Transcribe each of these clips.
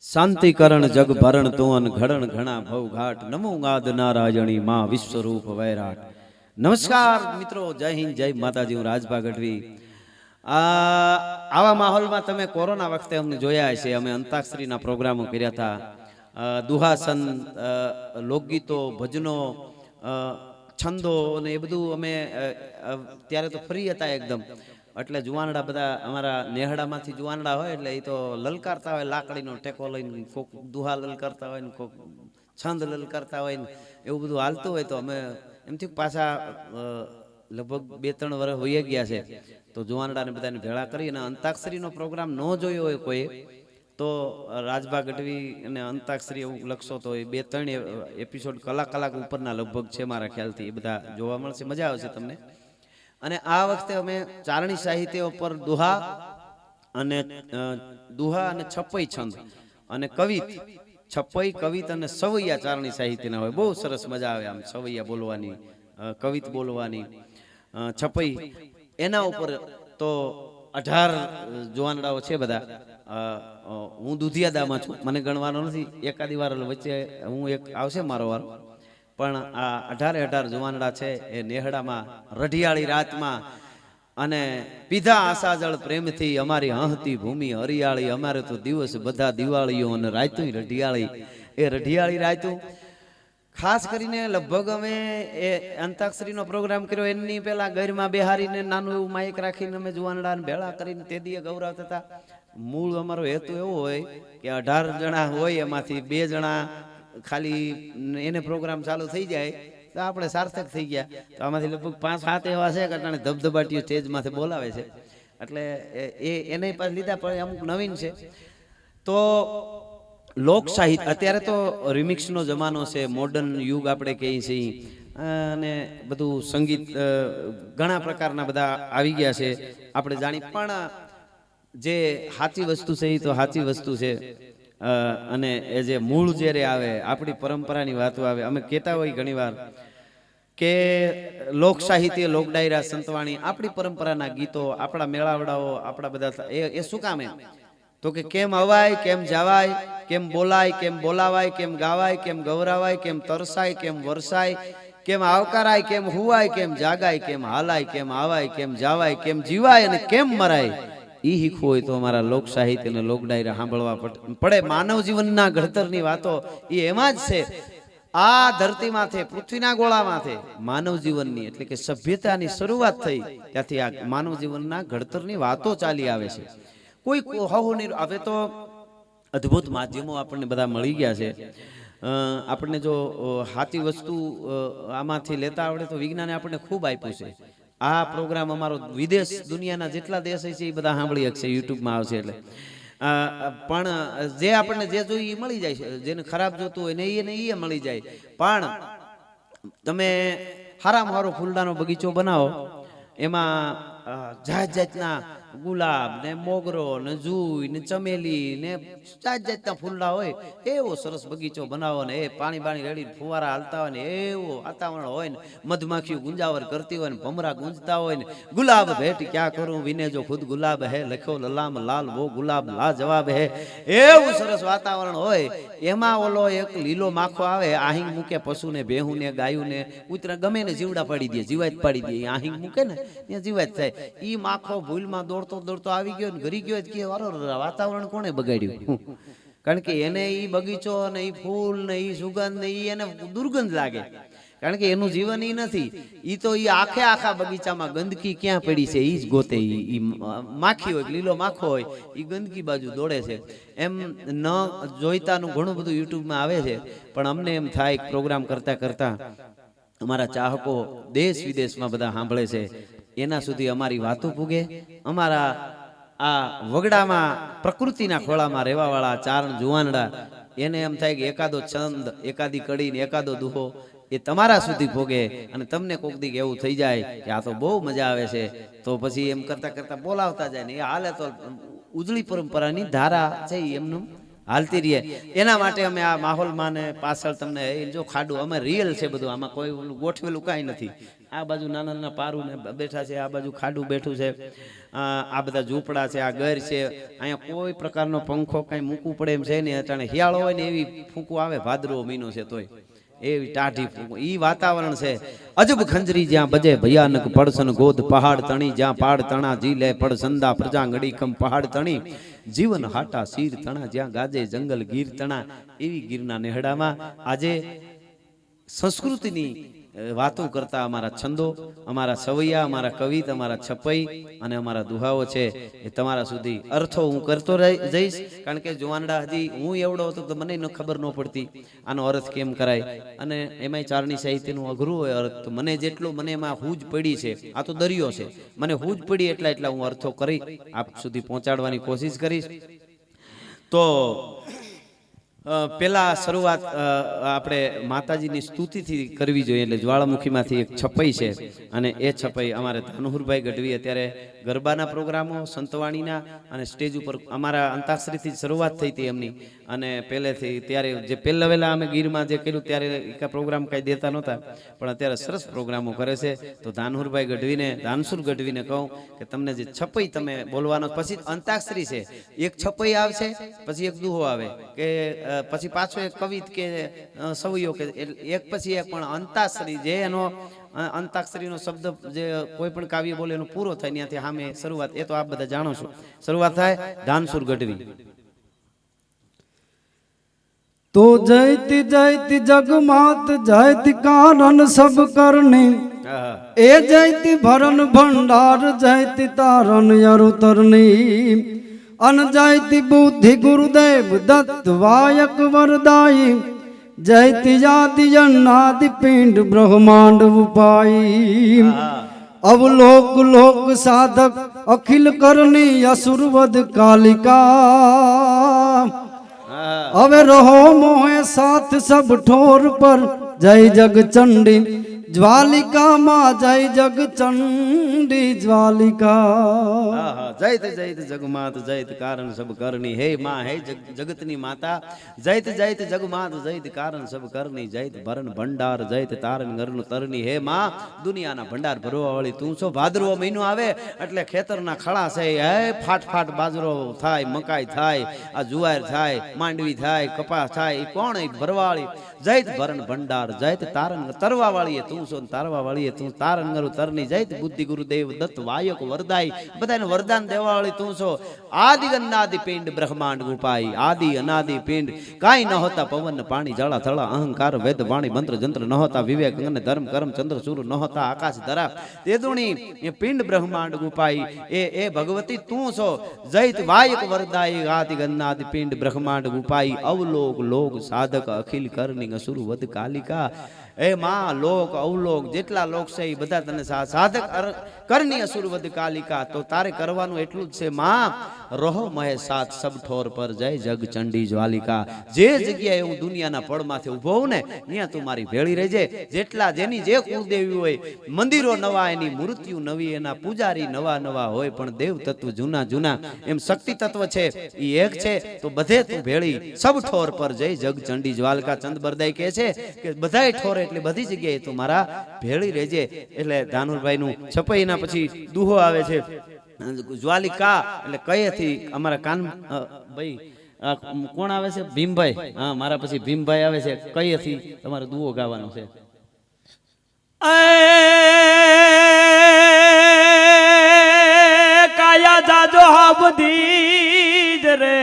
શાંતિકરણ જગ ભરણ તોન ઘડણ ઘણા ભવ ઘાટ નમો ગાદ નારાયણી માં વિશ્વરૂપ વૈરાટ। નમસ્કાર મિત્રો, જય હિન્દ, જય માતાજી। હું રાજભા ગઢવી। આવા માહોલમાં તમે કોરોના વખતે અમને જોયા છે। અમે અંતાક્ષરીના પ્રોગ્રામો કર્યા હતા, દુહાસન, લોકગીતો, ભજનો, છંદો ને એ બધું અમે ત્યારે તો ફ્રી હતા એકદમ। એટલે જુવાનડા બધા અમારા નેહડામાંથી જુવાનડા હોય એટલે એ તો લલકારતા હોય, લાકડીનો ટેકો લઈને કોક દુહા લલકારતા હોય ને કોક છંદ લલકારતા હોય ને એવું બધું હાલતું હોય। તો અમે એમથી પાછા લગભગ 2-3 વર્ષ હોઈ ગયા છે, તો જુવાનડાને બધાને ભેળા કરી અને અંતાક્ષરીનો પ્રોગ્રામ ન જોયો હોય કોઈ તો રાજભા ગઢવી અને અંતાક્ષરી એવું લખશો તો એ 2-3 એપિસોડ કલાક ઉપરના લગભગ છે મારા ખ્યાલથી, એ બધા જોવા મળશે, મજા આવશે તમને। અને આ વખતે અમે ચારણી સાહિત્ય ઉપર દુહા અને છપ્પઈ છંદ અને કવિત, છપ્પઈ કવિત અને સવૈયા ચારણી સાહિત્યના હોય। બહુ સરસ મજા આવે આમ સવૈયા બોલવાની, કવિત બોલવાની, છપ્પઈ એના ઉપર તો 18 જુવાનડાઓ છે બધા। હું દુધિયાદામાં છું, મને ગણવાનો નથી, એકાદી વાર વચ્ચે હું એક આવશે મારો વાર, પણ આ 18 જુવાનડા છે એ નેહડામાં રઢિયાળી રાતમાં અને પીધા આશાજળ પ્રેમથી અમારી હંહતી ભૂમિ હરિયાળી, અમારે તો દિવસ બધા દિવાળીઓ અને રાતું રઢિયાળી। એ રઢિયાળી રાતું ખાસ કરીને લગભગ અમે એ અંતાક્ષરીનો પ્રોગ્રામ કર્યો એની પેલા ઘરમાં બેહારીને નાનું એવું માઇક રાખીને અમે જુવાનડાને ભેળા કરીને તે દીએ ગૌરવતા હતા। મૂળ અમારો હેતુ એવો હોય કે 18 જણા હોય એમાંથી 2 જણા ખાલી એને પ્રોગ્રામ ચાલુ થઈ જાય તો આપણે સાર્થક થઈ ગયા। તો આમાંથી લગભગ 5-7 એવા છે કે ધબધબાટીઓ સ્ટેજ માંથી બોલાવે છે, એટલે એને પાછ લીધા પણ અમુક નવીન છે। તો લોક સાહિત્ય અત્યારે તો રિમિક્સનો જમાનો છે, મોડર્ન યુગ આપણે કહીએ છીએ, અને બધું સંગીત ઘણા પ્રકારના બધા આવી ગયા છે આપણે જાણી, પણ જે સાચી વસ્તુ છે એ તો સાચી વસ્તુ છે। અને એ જે મૂળ જ્યારે આવે આપણી પરંપરાની વાતો આવે, અમે કહેતા હોય ઘણીવાર કે લોક સાહિત્ય, લોક ડાયરા, સંતવાણી, આપણી પરંપરાના ગીતો, આપણા મેળાવડાઓ, આપણા બધા એ શું કામ એમ તો કે કેમ અવાય, કેમ જવાય, કેમ બોલાય, કેમ બોલાવાય, કેમ ગાવાય, કેમ ગૌરાવાય, કેમ તરસાય, કેમ વરસાય, કેમ આવકારાય, કેમ હુવાય, કેમ જાગાય, કેમ હાલાય, કેમ આવાય, કેમ જાવાય, કેમ જીવાય અને કેમ મરાય, ઈ શીખવું હોય તો અમારા લોક સાહિત્ય અને લોક ડાયરા સાંભળવા પડે। માનવ જીવનના ઘડતરની વાતો એ એમાં જ છે। આ ધરતી માથે, પૃથ્વીના ગોળા માથે માનવ જીવનની એટલે કે સભ્યતાની શરૂઆત થઈ ત્યાંથી આ માનવ જીવનના ઘડતરની વાતો ચાલી આવે છે। કોઈ હવે તો અદ્ભુત માધ્યમો આપણને બધા મળી ગયા છે। આપણને જો સાચી વસ્તુ આમાંથી લેતા આવડે તો વિજ્ઞાને આપણને ખૂબ આપ્યું છે। આ પ્રોગ્રામ અમારો વિદેશ દુનિયાના જેટલા દેશ છે એ બધા સાંભળી શકશે, યુટ્યુબમાં આવશે એટલે। પણ જે આપણને જે જોઈએ એ મળી જાય છે, જેને ખરાબ જોતું હોય ને એ મળી જાય। પણ તમે હારામાં હારો ફૂલડાનો બગીચો બનાવો, એમાં જાત જાતના ગુલાબ ને મોગરો ને જુઈ ને ચમેલી ને જાત જાતના ફૂલડા હોય, એવો સરસ બગીચો બનાવો ને એ પાણી રેડી ફુવારા હાલતા હોય ને એવો વાતાવરણ હોય ને મધમાખીઓ ગુંજાવર કરતી હોય ને ભમરા ગુંજતા હોય ને ગુલાબ ભેટ ક્યાં કરું વિને જો ખુદ ગુલાબ હે લખ્યો લલામ લાલ વો ગુલાબ લા જવાબ હે, એવું સરસ વાતાવરણ હોય। એમાં ઓલો એક લીલો માખો આવે, આહિંગ મૂકે પશુને, ભેહું ને, ગાયું ને, કૂતરા ગમે ને જીવડા પાડી દે, જીવાત પાડી દે, આહિંગ મૂકે ને ત્યાં જીવાત થાય। ઈ માખો ભૂલમાં દોડતો આવી ગયો ને ઘરી ગયો કે વારો વાતાવરણ કોણે બગાડ્યું? કારણ કે એને ઈ બગીચો ને ઈ ફૂલ ને ઈ સુગંધ ને ઈ એને દુર્ગંધ લાગે, કારણ કે એનું જીવન ઈ નથી। ઈ તો ઈ આખા બગીચામાં ગંદકી ક્યાં પડી છે ઈ જ ગોતે, ઈ માખી હોય, લીલો માખો હોય, ઈ ગંદકી બાજુ દોડે છે। એમ ન જોઈતાનું ઘણું બધું યુટ્યુબમાં આવે છે, પણ અમને એમ થાય પ્રોગ્રામ કરતા અમારા ચાહકો દેશ વિદેશમાં બધા સાંભળે છે, એના સુધી અમારી વાતો પૂગે। અમારા આ વગડામાં પ્રકૃતિના ખોળામાં રહેવા વાળા ચારણ જુવાનડા એને એમ થાય કે એકાદો છંદ, એકાદી કડી ને એકાદો દુહો એ તમારા સુધી ભોગે અને તમને કોક દી એવું થઈ જાય કે આ તો બહુ મજા આવે છે, તો પછી એમ કરતા બોલાવતા જાય ને એ હાલે તો ઉજળી પરંપરાની ધારા છે એમનું હાલતી રહીએ. એના માટે અમે આ માહોલમાં ને પાછળ તમને જો ખાડું અમે રિયલ છે બધું, આમાં કોઈ ગોઠવેલું કાંઈ નથી. આ બાજુ નાના નાના પારું ને બેઠા છે, આ બાજુ ખાડું બેઠું છે, આ બધા ઝૂંપડા છે, આ ઘર છે. અહીંયા કોઈ પ્રકારનો પંખો કાંઈ મૂકવું પડે એમ છે ને. અટાણે શિયાળો હોય ને એવી ફૂંકું આવે, ભાદરવો મહિનો છે તોય એવી ટાઢી ફૂંકું. ઈ વાતાવરણ છે. અજબ ખંજરી જ્યાં બજે ભયાનક પડસન ગોદ પહાડ તણી, જ્યાં પાડ તણા જી લે પડ સંદા પ્રજા ઘડી કમ પહાડ તણી, જીવન હાટા શીર તણા, જ્યાં ગાજે જંગલ ગીર તણા. એવી ગીરના નેહડામાં આજે સંસ્કૃતિની વાતો કરતા અમારા છંદો, અમારા સવૈયા, અમારા કવિ, અમારા છપઈ અને અમારા દુહાઓ છે એ તમારા સુધી અર્થો હું કરતો જઈશ. કારણ કે જુવાનડા હજી હું એવડો હતો તો મને ખબર ન પડતી આનો અર્થ કેમ કરાય, અને એમાંય ચારણી સાહિત્યનું અઘરું હોય અર્થ. તો મને જેટલું મને એમાં હૂજ પડી છે, આ તો દરિયો છે, મને હૂજ પડી એટલા હું અર્થો કરી આપ સુધી પહોંચાડવાની કોશિશ કરીશ. તો પેલા શરૂઆત આપણે માતાજીની સ્તુતિથી કરવી જોઈએ. એટલે જ્વાળામુખીમાંથી એક છપાઈ છે, અને એ છપાઈ અમારે ધાનુહરભાઈ ગઢવી અત્યારે ગરબાના પ્રોગ્રામો, સંતવાણીના અને સ્ટેજ ઉપર અમારા અંતાક્ષરીથી શરૂઆત થઈ હતી એમની. અને પહેલેથી ત્યારે જે પહેલા વહેલા અમે ગીરમાં જે કર્યું ત્યારે એક પ્રોગ્રામ કાંઈ દેતા નહોતા, પણ અત્યારે સરસ પ્રોગ્રામો કરે છે. તો ધાનુહરભાઈ ગઢવીને, ધાનસુર ગઢવીને કહું કે તમને જે છપાઈ તમે બોલવાનો, પછી અંતાક્ષરી છે, એક છપાઈ આવશે, પછી એક દુહો આવે, કે પછી પાછો એક કવિત કે સવૈયો, કે એક પછી એક. પણ અંતાક્ષરી જે એનો અંતાક્ષરીનો શબ્દ જે કોઈ પણ કાવ્ય બોલે એનો પૂરો થાય ત્યાંથી સામે શરૂઆત. એ તો આપ બધા જાણો છો. શરૂઆત થાય ધાનસુર ગઢવી. તો જયતિ જયતિ જગમાત જયતિ કારણ સબ કરણી, એ જયતિ ભરણ ભંડાર જયતિ તારણ અરુતરણી, અન જયતિ બુદ્ધિ ગુરુદેવ દત્ત વાયક વરદાયી, જયતિ યાદિ અન્નાદિ પિંડ બ્રહ્માંડ ઉપાઈ, અવલોક લોક સાધક અખિલ કરણી અસુરવદ કાલિકા, હવે રહો મોહે સાથ સબ ઠોર પર, જય જગ ચંડી જ્વાલિકામાં, જય જગ ચંડી જ્વાલિકા. જયત જયત જગમાત જયત કારણ સબ કરણી, હે માં હે જગતની માતા, જયત જયત જગમાત જયત કારણ સબ કરણી, જયત ભરણ ભંડાર જયત તારણ ઘરનું તરણી. હે માં દુનિયાના ભંડાર ભરવા વાળી તું છો. ભાદરવો મહિનો આવે એટલે ખેતરના ખળા છે, હે ફાટ ફાટ બાજરો થાય, મકાઈ થાય, આ જુવાર થાય, માંડવી થાય, કપાસ થાય, એ કોણ એ ભરવાળી. જયત ભરણ ભંડાર જયત તારણ તરવા વાળી તું છો, તારવા વાળી તું, તારણ ઘરું તરણી, જયત બુદ્ધિ ગુરુદેવ દત્ત વાયક વરદાઈ, બધાને વરદાન દેવા વાળી તું છો. આદિ અનાદિ પિંડ બ્રહ્માંડ ઉપાઈ, આદિ અનાદિ પિંડ કાંઈ ન હોતા, પવન પાણી જળા થળા અહંકાર વેદ વાણી મંત્ર જંત્ર ન હોતા, વિવેક અને ધર્મ કર્મ ચંદ્ર સૂર્ય ન હોતા, આકાશ ધરા તેદુણી એ પિંડ બ્રહ્માંડ ઉપાઈ, એ ભગવતી તું છો. જયત વાયક વરદાઈ, આદિ અનાદિ પિંડ બ્રહ્માંડ ઉપાઈ, અવલોક લોક સાધક અખિલ કરણી અસુર વદ કાલિકા. એ માં લોક અવલોક જેટલા લોક છે એ બધા તને સાધક કરની અસુર વદ કાલિકા. તો તારે કરવાનું એટલું જ છે માં, રહો મહે સાથ સબ ઠોર પર, જય જગ ચંડી જ્વાલિકા. જે જગ્યાએ હું દુનિયાના પડમાંથી ઉભો હોઉં ને ત્યાં તું મારી ભેળી રહેજે. જેટલા જેની જે કુળદેવી હોય, મંદિરો નવા એની મૂર્તિઓ નવી, એના પૂજારી નવા નવા હોય, પણ દેવ તત્વ જૂના જૂના. એમ શક્તિ તત્વ છે એ એક છે, તો બધે તું ભેળી સબ ઠોર પર, જય જગ ચંડી જ્વાલિકા. ચંદ બરદાઈ કહે છે કે બધાય ઠોરે એટલે બધી જગ્યાએ તું મારા ભેળી રહેજે. એટલે ધાનુરભાઈ નું છપાઈના પછી દુહો આવે છે જ્વાલિકા, એટલે કયેથી અમારા કાન ભાઈ કોણ આવે છે? ભીમભાઈ. હા, મારા પછી ભીમભાઈ આવે છે. કયેથી તમારે દુહો ગાવાનો છે? કાયા જાજો હાબદી રે,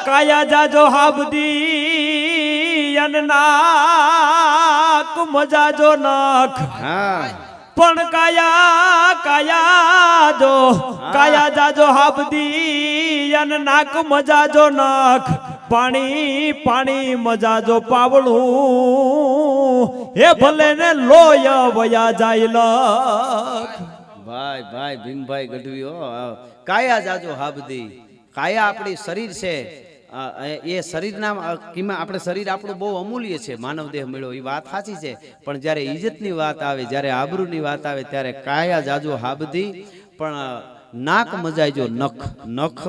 કાયા જાજો હાબદી અનનાક મજાજો નાખ, પણ કાયા જાજો હાબદી અનનાક મજાજો નાખ, પાણી પાણી મજાજો પાવળું, હે ભલે ને લોય વયા જાય લખ. ભાઈ ભાઈ ભીમભાઈ ગઢવી, કાયા જાજો હાબદી. કાયા આપણી શરીર છે, એ શરીરના કિંમત, આપણે શરીર આપણું બહુ અમૂલ્ય છે, માનવ દેહ મળ્યો એ વાત સાચી છે, પણ જ્યારે ઇજ્જતની વાત આવે, જ્યારે આબરૂની વાત આવે, ત્યારે કાયા જાજો હાબદી. પણ નાક મજાયજો નખ નખ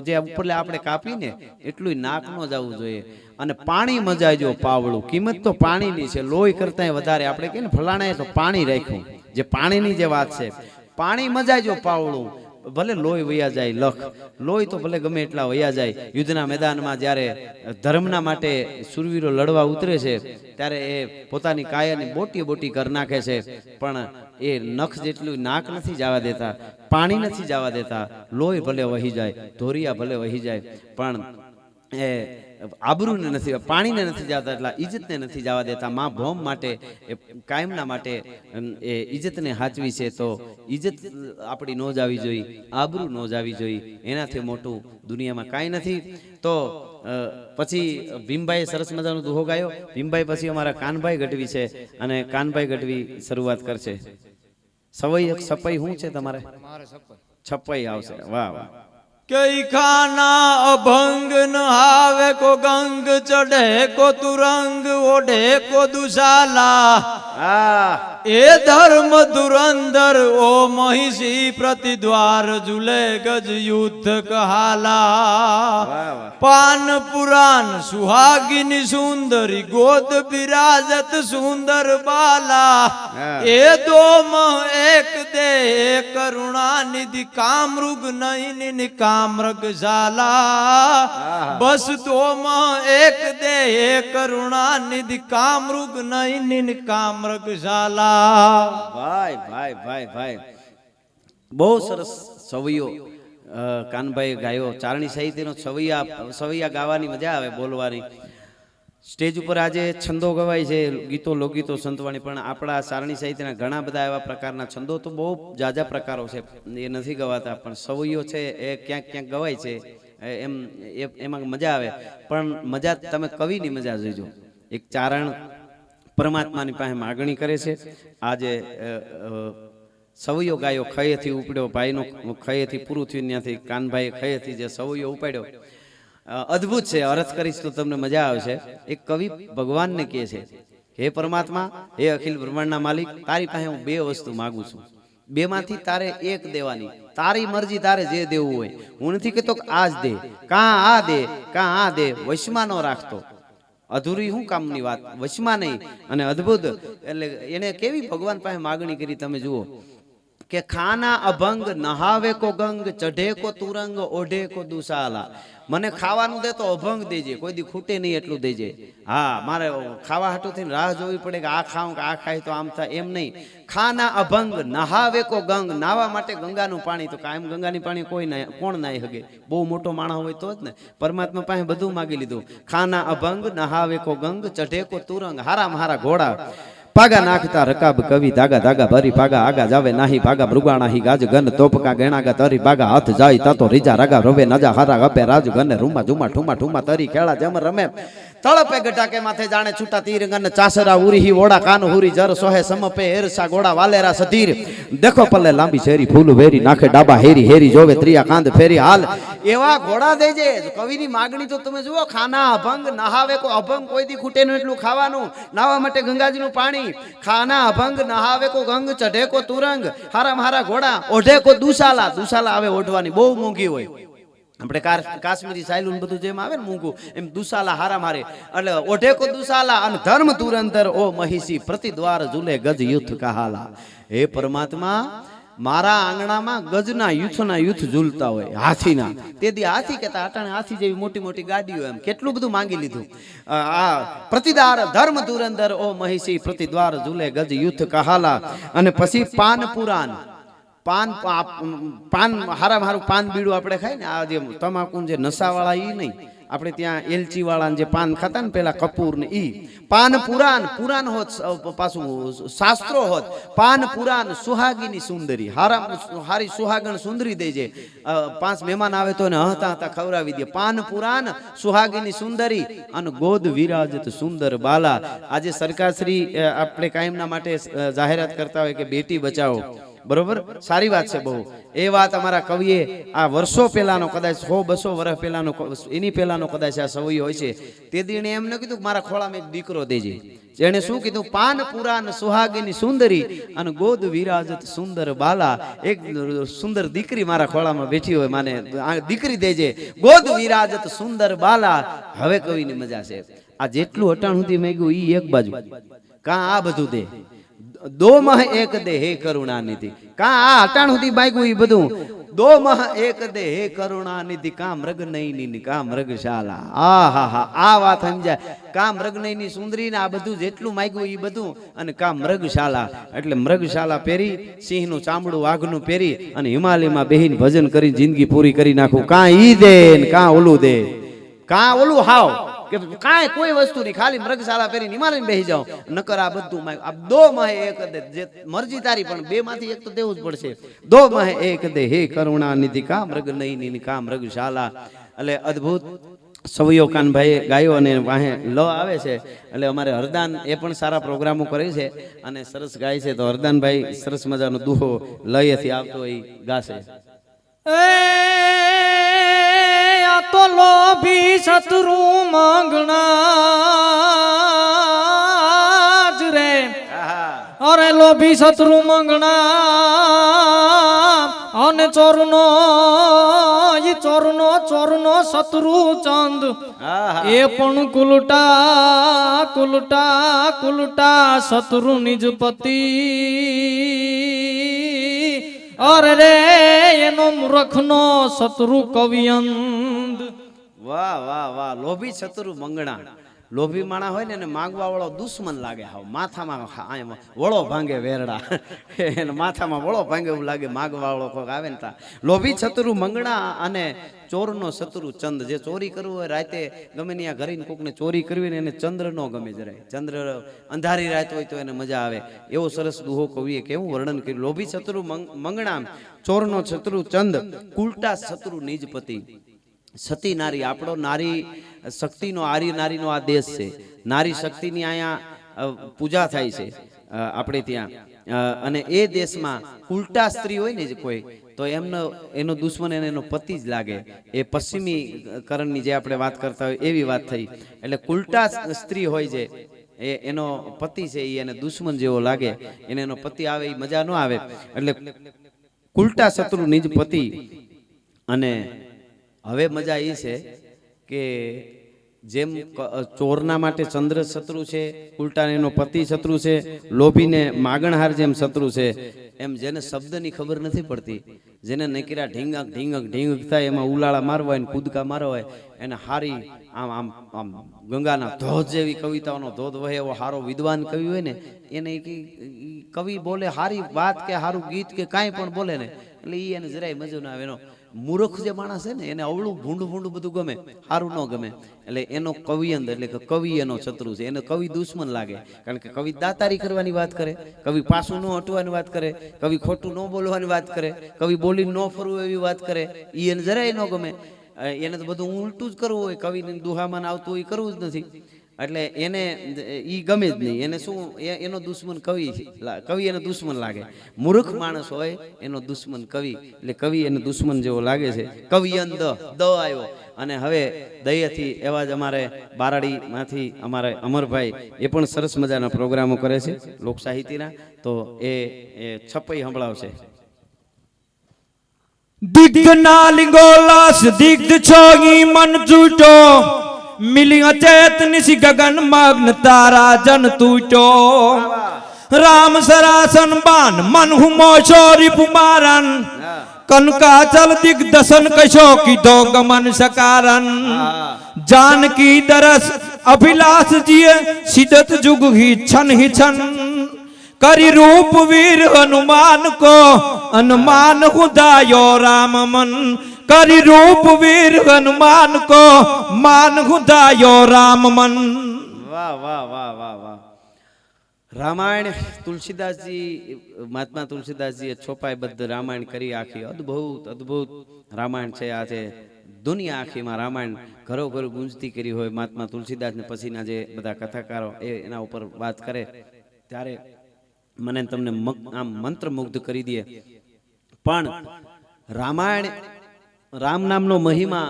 જે ઉપર આપણે કાપીને એટલું નાક ન જવું જોઈએ. અને પાણી મજાયજો પાવળું. કિંમત તો પાણીની છે, લોહી કરતાંય વધારે. આપણે કહીએ ને ફલાણાએ તો પાણી રાખ્યું, જે પાણીની જે વાત છે. પાણી મજાયજો પાવળું. ભલે લોહી વયા જાય લખ, લોહી તો ભલે ગમે એટલા વયા જાય. યુદ્ધના મેદાનમાં જ્યારે ધર્મના માટે સુરવીરો લડવા ઉતરે છે ત્યારે એ પોતાની કાયાની બોટી બોટી કરી નાખે છે, પણ એ નખ જેટલું નાક નથી જવા દેતા, પાણી નથી જવા દેતા. લોહી ભલે વહી જાય, ધોરિયા ભલે વહી જાય, પણ એ આબરૂને નથી, પાણીને નથી જતા, એટલા ઇજ્જતને નથી જવા દેતા. માં ભોમ માટે એ કાયમના માટે એ ઇજ્જતને હાચવી છે, તો ઇજ્જત આપણી ન જાવી જોઈએ, આબરૂ ન જાવી જોઈએ. એનાથી મોટું દુનિયામાં કાંઈ નથી. તો પછી ભીમભાઈએ સરસ મજાનો દુહો ગાયો. ભીમભાઈ પછી અમારા કાનભાઈ ગઢવી છે, અને કાનભાઈ ગઢવી શરૂઆત કરશે. સવઈ સપઈ શું છે તમારે? છપઈ આવશે. વાહ વાહ. કઈ ખાના અભંગ ન આવે કો ગંગ, ચઢે કો તુરંગ, ઓઢે કો દુશાલા. એ ધર્મ ધુરંધર ઓ મહિષી, પ્રતિદ્વાર ઝૂલે ગજ યુદ્ધ કહાલા. પાન પુરાણ સુહાગિની સુંદરી, ગોદ બિરાજત સુંદર બાલા. એ દોમ એક દે કરુણા નિધિ, કામૃગ નહીં કામૃગશાલા. બસ દોમ એક દે કરુણા નિધિ, કામૃગ નહીં કામૃગશાલા. ભાઈ ભાઈ ભાઈ ભાઈ, બહુ સરસ સવૈયો કાનભાઈ ગાયો. ચારણી સાહિત્યનો સવૈયા ગાવાની મજા આવે, બોલવાની. સ્ટેજ ઉપર આજે છંદો ગવાય છે, ગીતો લોકગીતો સંતવાણી, પણ આપણા ચારણી સાહિત્યના ઘણા બધા એવા પ્રકારના છંદો તો બહુ જાજા પ્રકારો છે, એ નથી ગવાતા. પણ સવૈયો છે એ ક્યાંક ક્યાંક ગવાય છે, એમાં મજા આવે. પણ મજા તમે કવિની મજા જોઈજો. એક ચારણ પરમાત્માની પાસે માગણી કરે છે. આજે સવૈયો ગાયો, ખયેથી ઉપડ્યો ભાઈનો, ખયેથી પૂરું થયું. ત્યાંથી કાનભાઈ ખયેથી જે સવૈયો ઉપાડ્યો, અદ્ભુત છે. અરજ કરીશ તો તમને મજા આવશે. એક કવિ ભગવાનને કહે છે, હે પરમાત્મા, હે અખિલ બ્રહ્માંડના માલિક, તારી પાસે હું બે વસ્તુ માગું છું. બેમાંથી તારે એક દેવાની, તારી મરજી, તારે જે દેવું હોય. હું નથી કહેતો કે આ જ દે, કાં આ દે, કાં આ દે, વશમાં ન રાખતો. અધૂરી શું કામની વાત, વશમાં નહીં. અને અદ્ભુત, એટલે એને કેવી ભગવાન પાસે માગણી કરી તમે જુઓ કે ખાના અભંગ, નહાવે કો ગંગ, ચઢે કો તુરંગ, ઓઢે કો દુશાલા. મને ખાવાનું દે તો અભંગ દેજે, કોઈ દી ખૂટે નહીં એટલું દેજે. હા, મારે ખાવા હાટું થઈને રાહ જોવી પડે કે આ ખાઉં કે આ ખાય તો આમ થાય, એમ નહીં. ખાના અભંગ, નહાવે કો ગંગ, નાવા માટે ગંગાનું પાણી. તો કાયમ ગંગાની પાણી કોઈ ના, કોણ નાહી શકે? બહુ મોટો માણસ હોય તો જ ને. પરમાત્મા પાસે બધું માગી લીધું. ખાના અભંગ, નહાવે કો ગંગ, ચઢે કો તુરંગ, હારામાં હારા ઘોડા. પાગા નાખતા રકાબ કવિ, ધાગા ધાગા ભરી ભાગા, આગા જાવે નાહી ભાગા, મૃગાણાહી ગાજ ગન, તોપકા ગેણાગા તરી ભાગા, હાથ જાય તાતો રીજા રાગા, રવે નજા હારા ગપે રાજ ગન, રૂમા ઝુમા ઠુમા ઠુમા તરી ખેડા જમ રમે. તળપે ગટાકે માથે જાણે છૂટા તીર ગન, ચાસરા ઉરી ઓડા કાન હુરી જર સોહે સમપે હેરસા ગોડા વાલેરા સધીર. દેખો પલ્લે લાંબી શેરી, ફૂલ વેરી નાખે ડાબા હેરી, હેરી જોવે ત્રિયા કાંદ ફેરી હાલ. એવા ઘોડા દેજે. કવિની માગણી તો તમે જુઓ. ખાના અભંગ, નહાવે કો અભંગ, કોઈ દી ખૂટે નું એટલું ખાવાનું, નાવા માટે ગંગાજીનું પાણી. ખાના અભંગ, નહાવે કો ગંગ, ચઢે કો તુરંગ, હારામાં હારા ઘોડા, ઓઢે કો દુશાલા. દુશાલા આવે ઓઢવાની, બહુ મોંઘી હોય. આપણે કાશ્મીરી સાયલું બધું જેમ આવે ને મૂંગું, એમ દુશાલા હારા મારે. એટલે ઓઢે કો દુશાલા. અને ધર્મ તુરંતર ઓ મહિષી, પ્રતિદ્વાર ઝૂલે ગજ યુથ કહાલા. હે પરમાત્મા, મારા આંગણામાં ગજના યુથ ઝૂલતા હોય, હાથીના. તેથી હાથી કહેતા, અટાણે હાથી જેવી મોટી મોટી ગાડીઓ. એમ કેટલું બધું માંગી લીધું. આ પ્રતિદાર ધર્મ ધુરંધર ઓ મહિષી, પ્રતિદ્વાર ઝૂલે ગજ યુથ કહાલા. અને પછી પાન પુરાણ, પાન હારામાં હારું પાન બીડું આપણે ખાય ને, આ જે તમાકુ જે નશાવાળા ઈ નહીં. આપણે ત્યાં એલચી વાળા જે પાન ખાતા ને પેલા કપૂર ને ઈ પાન. પુરાણ હોત, પાછું શાસ્ત્રો હોત. પાન પુરાણ, સુહાગીની સુંદરી, હારી સુહાગણ સુંદરી દેજે. 5 મહેમાન આવે તો એને હતા હતા ખવડાવી દે. પાન પુરાણ, સુહાગીની સુંદરી, અને ગોદ વિરાજત સુંદર બાલા. આજે સરકારશ્રી આપણે કાયમના માટે જાહેરાત કરતા હોય કે બેટી બચાવો. બરોબર, સારી વાત છે બહુ. એ વાત અમારા કવિએ આ વર્ષો પહેલાનો, કદાચ 100-200 વર્ષ પહેલાનો, એની પહેલાનો કદાચ આ સવૈયો હોય છે. તે દીને એમ ન કીધું કે મારા ખોળામાં એક દીકરો દેજે. જેણે શું કીધું? પાન પુરાન સુહાગીની સુંદરી અને ગોદ વિરાજત સુંદર બાલા. એક સુંદર દીકરી મારા ખોળામાં બેઠી હોય, માને દીકરી દેજે, ગોદ વિરાજત સુંદર બાલા. હવે કવિની મજા છે. આ જેટલું અટાણ સુધી માંગ્યું ઈ એક બાજુ, કા આ બધું દે. દો મહ એક દે હે કરુણાનિધિ. કા આ અટાણ સુધી માંગ્યું ઈ બધું. દો મહ એક દે હે કરુણાનિધિ. કા મૃગ નયની કા મૃગશાલા. આહાહા, આ વાત સમજાય. કા મૃગ નયની સુંદરી ને આ બધું જેટલું માંગ્યું ઈ બધું. અને કા મૃગશાલા એટલે મૃગશાલા પહેરી, સિંહનું ચામડું વાઘનું પહેરી અને હિમાલયમાં બેહીને ભજન કરી જિંદગી પૂરી કરી નાખું. કા ઈ દે ને કા ઓલું દે, કા ઓલું હાવ કે કાંઈ કોઈ વસ્તુ નહીં, ખાલી મૃગશાલા પહેરીને હિમાલય બેસી જાઓ. નકર આ બધું આ દો મહે એક દે, જે મરજી તારી, પણ બે માંથી એક તો દેવું જ પડશે. દો મહે એક દે હે કરુણાનિધિ. કા મૃગ નયની કા મૃગશાલા. એટલે અદ્ભુત સવૈયો કાનભાઈએ ગાયો અને વાહે લ આવે છે. એટલે અમારે હરદાન એ પણ સારા પ્રોગ્રામો કરે છે અને સરસ ગાય છે. તો હરદાનભાઈ સરસ મજાનો દુહો લયથી આવતો એ ગાશે. તો લોભી શત્રુ મંગણા જ રે. અરે લોભી શત્રુ મંગણા અને ચોરનો શત્રુ ચંદ. એ પણ કુલટા શત્રુ નિજપતિ. અરે રે એનો મૂર્ખનો શત્રુ કવિયંદ. વાહ વાહ વાહ. લોભી શત્રુ મંગણા. લોભી માણા હોય ને એને માગવા વાળો દુશ્મન લાગે. હાવ માથામાં વળો ભાંગે વેરડા, એને માથામાં વળો ભાંગે એવું લાગે માગવા વાળો કોક આવે ને તા. લોભી શત્રુ મંગણા અને ચોરનો શત્રુ ચંદ. જે ચોરી કરવું હોય રાતે ગમે ત્યાં ઘરે કોકને ચોરી કરવી ને એને ચંદ્ર નો ગમે જરાય. ચંદ્ર અંધારી રાત હોય તો એને મજા આવે. એવો સરસ દુહો કવિએ કેવું વર્ણન કર્યું. લોભી શત્રુ મંગણા, ચોરનો શત્રુ ચંદ, કુલટા શત્રુ નિજપતિ. સતી નારી, આપણો નારી શક્તિનો, આર્ય નારીનો આ દેશ છે. નારી શક્તિની અહીંયા પૂજા થાય છે આપણે ત્યાં. અને એ દેશમાં ઉલટા સ્ત્રી હોય ને કોઈ, તો એનો દુશ્મન એનો પતિ જ લાગે. એ પશ્ચિમી કરણની જે આપણે વાત કરતા હોય એવી વાત થઈ. એટલે ઉલટા સ્ત્રી હોય છે એનો પતિ છે એ એને દુશ્મન જેવો લાગે. એને એનો પતિ આવે એ મજા ન આવે. એટલે ઉલટા શત્રુ નિજ પતિ. અને હવે મજા એ છે કે જેમ ચોરના માટે ચંદ્ર શત્રુ છે, ઉલટાને એનો પતિ શત્રુ છે, લોભીને માગણહાર જેમ શત્રુ છે, એમ જેને શબ્દની ખબર નથી પડતી, જેને નકરા ઢીંગક થાય, એમાં ઉલાળા મારવા હોય ને કૂદકા મારવા હોય, એને હારી આમ આમ આમ ગંગાના ધોધ જેવી કવિતાઓનો ધોધ વહે એવો હારો વિદ્વાન કવિ હોય ને, એને કવિ બોલે હારી વાત કે હારું ગીત કે કાંઈ પણ બોલે ને, એટલે એ એને જરાય મજો ના આવે. એનો મૂર્ખ જે માણસ છે ને એને અવળું ભૂંડું બધું ગમે, સારું ન ગમે. એટલે એનો કવિ અંદર, એટલે કે કવિ એનો શત્રુ છે, એને કવિ દુશ્મન લાગે. કારણ કે કવિ દાતારી કરવાની વાત કરે, કવિ પાછું ન હટવાની વાત કરે, કવિ ખોટું ન બોલવાની વાત કરે, કવિ બોલી ન ફરવું એવી વાત કરે, એ એને જરાય ન ગમે. એને તો બધું ઉલટું જ કરવું હોય, કવિને દુહામાં આવતું હોય કરવું જ નથી. એટલે એને ઈ ગમે જ નહીં. એને શું, એનો દુશ્મન કવિ એનો દુશ્મન લાગે. મૂર્ખ માણસ હોય એનો દુશ્મન કવિ, એટલે કવિ એને દુશ્મન જેવો લાગે છે. કવિયન દ આવ્યો. અને હવે દયાથી એવા જ અમારે બારાડીમાંથી અમારે અમરભાઈ એ પણ સરસ મજાના પ્રોગ્રામો કરે છે લોક સાહિત્યના. તો એ છપઈ સંભળાવશે. દિગ્ધ ના લિંગોલાસ દિગ્ધ છોગી મન જૂટો, મિલી અચેત નિશી ગગન મગ્ન તારા જન તૂટો. રામ સરાસન બાન મન હુમો ચોરી પુમારન, કનકાચલ દિગ્દશન કશો કીધો ગમન સકારન. जानकी दरस अभिलाष जिये सिदत जुग ही छन करी रूप वीर हनुमान को अनुमान हुदायो राम मन. करी रूप वीर हनुमान को मान हुदायो राम मन. वाह वाह वाह वाह वाह. रामायण तुलसीदास जी, महात्मा तुलसीदास जी છોપાઈબદ્ધ રામાયણ કરી આખી અદ્ભુત અદ્ભુત રામાયણ છે. આ છે દુનિયા આખીમાં રામાયણ ઘરો ઘર ગુંજતી કરી હોય. મહાત્મા તુલસીદાસ ને પછીના જે બધા કથાકારો એના ઉપર વાત કરે ત્યારે મને તમને આમ મંત્રમુગ્ધ કરી દે. પણ રામાયણ, રામ નામનો મહિમા,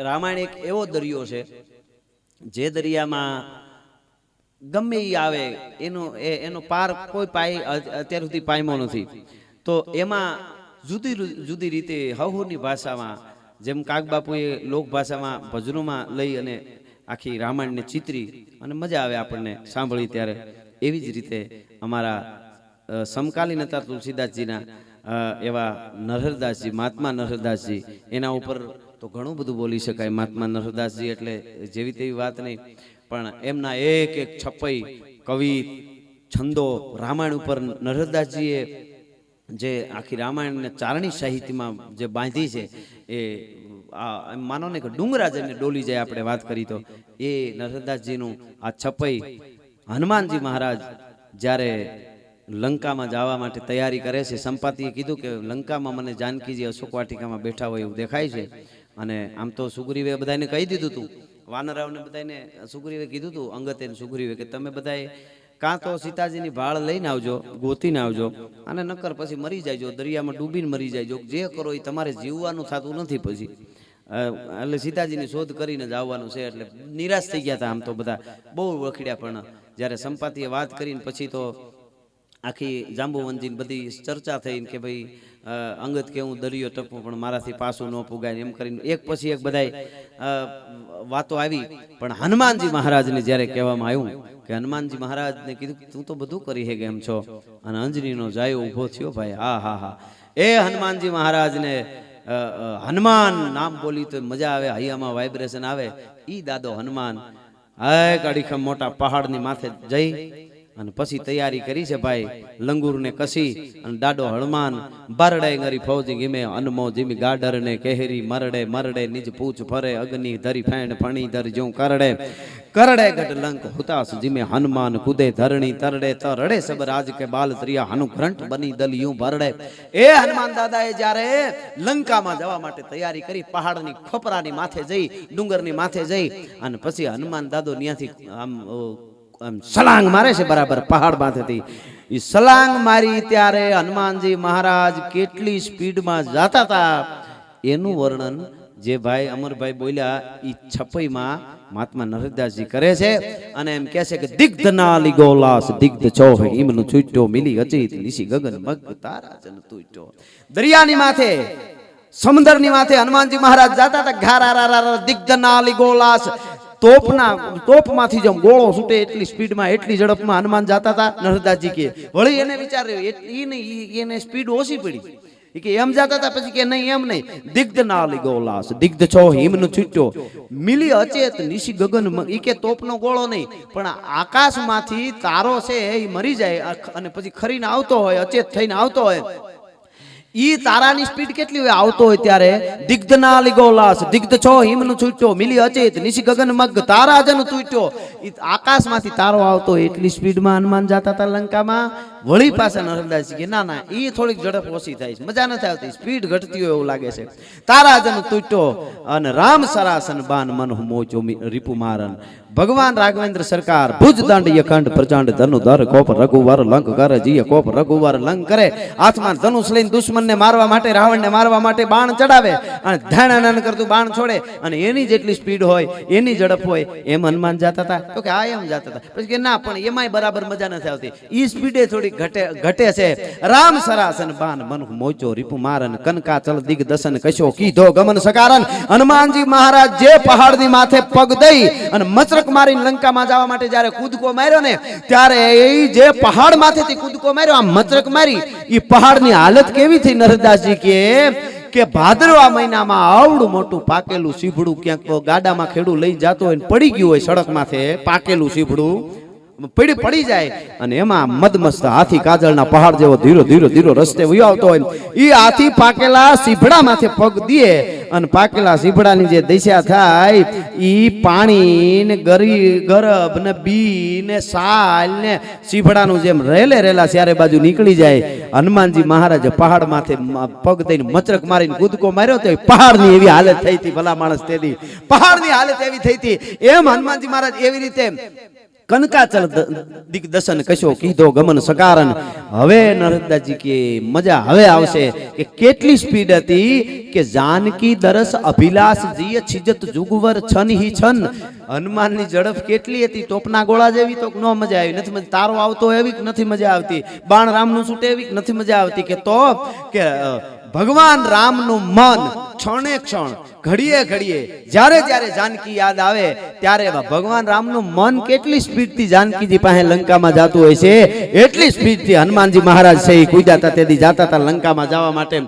રામાયણ એક એવો દરિયો છે જે દરિયામાં ગમે એ આવે એનો પાર કોઈ અત્યાર સુધી પામ્યો નથી. તો એમાં જુદી જુદી રીતે હહુની ભાષામાં, જેમ કાગબાપુએ લોક ભાષામાં ભજનોમાં લઈ અને આખી રામાયણને ચિતરી અને મજા આવે આપણને સાંભળી ત્યારે, એવી જ રીતે અમારા સમકાલીન હતા તુલસીદાસજીના એવા નરહરદાસજી, મહાત્મા નરહરદાસજી, એના ઉપર તો ઘણું બધું બોલી શકાય. મહાત્મા નરહરદાસજી એટલે જેવી તેવી વાત નહીં, પણ એમના એક એક છપ્પઈ કવિ છંદો રામાયણ ઉપર નરહરદાસજીએ જે આખી રામાયણને ચારણી સાહિત્યમાં જે બાંધી છે એ એમ માનો ને કે ડુંગરા જઈને ડોલી જાય. આપણે વાત કરી તો એ નરહરદાસજીનું આ છપ્પઈ, હનુમાનજી મહારાજ જ્યારે લંકામાં જવા માટે તૈયારી કરે છે, સંપાતિએ કીધું કે લંકામાં મને જાનકીજી અશોક વાટિકામાં બેઠા હોય એવું દેખાય છે. અને આમ તો સુગ્રીવે બધાને કહી દીધું હતું, વાનરાવને બધાને સુગ્રીવે કીધું હતું, અંગતે સુગ્રીવે, કે તમે બધાએ કાં તો સીતાજીની ભાળ લઈને આવજો, ગોતીને આવજો, અને નકર પછી મરી જાયજો, દરિયામાં ડૂબીને મરી જાયજો, જે કરો એ તમારે જીવવાનું થતું નથી પછી. એટલે સીતાજીની શોધ કરીને જ આવવાનું છે. એટલે નિરાશ થઈ ગયા હતા આમ તો બધા, બહુ વખડ્યા. પણ જ્યારે સંપાતિએ વાત કરીને પછી તો આખી જાંબુવંજી બધી ચર્ચા થઈ કે ભાઈ અંગત કે હું દરિયો ટપું પણ મારાથી પાછું ન પુગાય, એમ કરીને એક પછી એક બધાય વાતો આવી. પણ હનુમાનજી મહારાજને જ્યારે કહેવામાં આવ્યું કે હનુમાનજી મહારાજને કીધું તું તો બધું કરી હે એમ છો, અને અંજનીનો જાયો ઊભો થયો ભાઈ. હા હા હા, એ હનુમાનજી મહારાજને હનુમાન નામ બોલી તો મજા આવે, હૈયામાં વાઇબ્રેશન આવે. ઈ દાદો હનુમાન એક અડીખમ મોટા પહાડની માથે જઈ અને પછી તૈયારી કરી છે ભાઈ, લંગુરને કસી અને દાડો હનુમાન બારડે ગરી ફૌજી ગીમે અનમો જીમી ગાડર ને કેહરી મરડે મરડે નિજ પૂછ ફરે અગ્નિ ધરી ફેણ ફણી ધર જો કરડે કરડે ગઢ લંક હુતાસ જીમે હનુમાન કુદે ધરણી તરડે તરડે સબ રાજ કે બાલ ત્રિયા હનુ ગ્રંથ બની દલિયું ભરડે. એ હનુમાન દાદાએ જ્યારે લંકામાં જવા માટે તૈયારી કરી, પહાડની ખોપરાની માથે જઈ, ડુંગરની માથે જઈ, અને પછી હનુમાન દાદો ત્યાંથી આમ સલાંગ મારે છે બરાબર પહાડ માથેથી. એ સલાંગ મારી ત્યારે હનુમાનજી મહારાજ કેટલી સ્પીડમાં જતા હતા એનું વર્ણન જે ભાઈ અમરભાઈ બોલ્યા એ છપ્પઈમાં મહાત્મા નરહરદાસજી કરે છે. અને એમ કહે છે કે દિગ્ધ ના લીગોલાસ દિગ્ધ છો હિમનું છૂટ્યો મિલી અચિત લીસી ગગન મગ તારા જન તૂટ્યો. દરિયાની માથે, સમુદ્રની માથે હનુમાનજી મહારાજ જતા હતા. ઘારા દિગ્ધ ના લીગોલાસ, તોપમાંથી જેમ ગોળો છૂટે એટલી સ્પીડમાં, એટલી ઝડપમાં હનુમાન જતા હતા. નરહરદાસજી કે વળી એને વિચાર્યું એને સ્પીડ ઓછી પડી કે એમ જતા હતા, પછી કે નહીં એમ નહીં, દિગ્ધ ના લીગોલાસ દિગ્ધ છો હિમનું છૂટ્યો મિલી અચેત નિશી ગગન, ઈ કે તોપનો ગોળો નહીં પણ આકાશમાંથી તારો છે એ મરી જાય અને પછી ખરીને આવતો હોય, અચેત થઈને આવતો હોય. ઈ તારાની સ્પીડ કેટલી હોય આવતો હોય ત્યારે, દિગ્ધ ના લીગોલાસ દિગ્ધ છો હિમનું છૂટ્યો મિલી અચેત નિશી ગગન મગ તારા જન તૂટ્યો. ઈ આકાશમાંથી તારો આવતો હોય એટલી સ્પીડમાં હનુમાન જતા હતા લંકામાં. વળી પાછા નરહરદાસજી કે ના ના, ઈ થોડીક ઝડપ ઓછી થાય છે, મજા નથી આવતી, સ્પીડ ઘટતી હોય એવું લાગે છે. તારા જન તૂટ્યો અને રામ સરાસન બાન મન મોચો રીપુ મારન. ભગવાન રાઘવેન્દ્ર સરકાર ભુજ દંડ યખંડ પ્રચંડ ધનુ ધર કોપ રઘુવર લંક કરે જીય કોપ રઘુવર લંક કરે. હાથમાં ધનુષ લઈને દુશ્મનને મારવા માટે, રાવણને મારવા માટે બાણ ચડાવે અને ધાણાનાન કરતું બાણ છોડે. અને એની જેટલી સ્પીડ હોય, એની ઝડપ હોય એમ હનુમાન જતા હતા. તો કે આ એમ જતા હતા. પછી કે ના, પણ એમાંય બરાબર મજા નથી આવતી, ઈ સ્પીડે થોડી ઘટે છે. રામ સરાસન બાન મન મોચો રીપુ મારન કનકા ચલ દિગ દશન કશો કીધો ગમન સકારન. હનુમાનજી મહારાજ જે પહાડની માથે પગ દઈ અને મચરક મારીને લંકામાં જવા માટે જ્યારે કૂદકો માર્યો ને, ત્યારે એ જે પહાડ માથેથી કૂદકો માર્યો, આમ મચરક મારી, એ પહાડની હાલત કેવી થઈ નરહરદાસજી કે ભાદરવા મહિનામાં આવડું મોટું પાકેલું સીભડું ક્યાંક ગાડામાં ખેડૂ લઈ જતો હોય, પડી ગયું હોય સડક માથે, પાકેલું સીભડું પડી જાય અને એમાં મદમસ્ત હાથી કાજળના પહાડ જેવો ધીરો ધીરો ધીરો રસ્તે વયો આવતો હોય. ઈ હાથી પાકેલા સીભડા માથે પગ દે અને પાકેલા સીભડાની જે દિશા થાય, ઈ પાણી ને ગરબ ને બી ને સાલ ને સીભડાનું જેમ રેલા ચારે બાજુ નીકળી જાય. હનુમાનજી મહારાજે પહાડ માથે પગ દઈને મચરક મારીને કૂદકો માર્યો તો પહાડની એવી હાલત થઈ હતી. ભલા માણસ તેથી પહાડની હાલત એવી થઈ હતી. એમ હનુમાનજી મહારાજ એવી રીતે કનકાચલ દિગ્દર્શન કશો કીધો ગમન સકારન. હવે નર્મદાજી કે મજા હવે આવશે કે કેટલી સ્પીડ હતી કે જાનકી દરસ અભિલાષ જીય છિજત જુગવર છન હી છન. હનુમાનની ઝડપ કેટલી હતી, ટોપના ગોળા જેવી તો ન મજા આવી નથી. તારો આવતો એવી નથી મજા આવતી, બાણ રામનું છૂટે એવી નથી મજા આવતી. કે તો કે ભગવાન રામનું મન ક્ષણે ક્ષણ ઘડીએ ઘડીએ જ્યારે જ્યારે જાનકી યાદ આવે ત્યારે ભગવાન રામનું મન કેટલી સ્પીડથી જાનકીજી પાસે લંકામાં જાતું હોય છે એટલી સ્પીડથી હનુમાનજી મહારાજ છે એ કૂદ્યા તેથી જાતા હતા લંકામાં જવા માટે.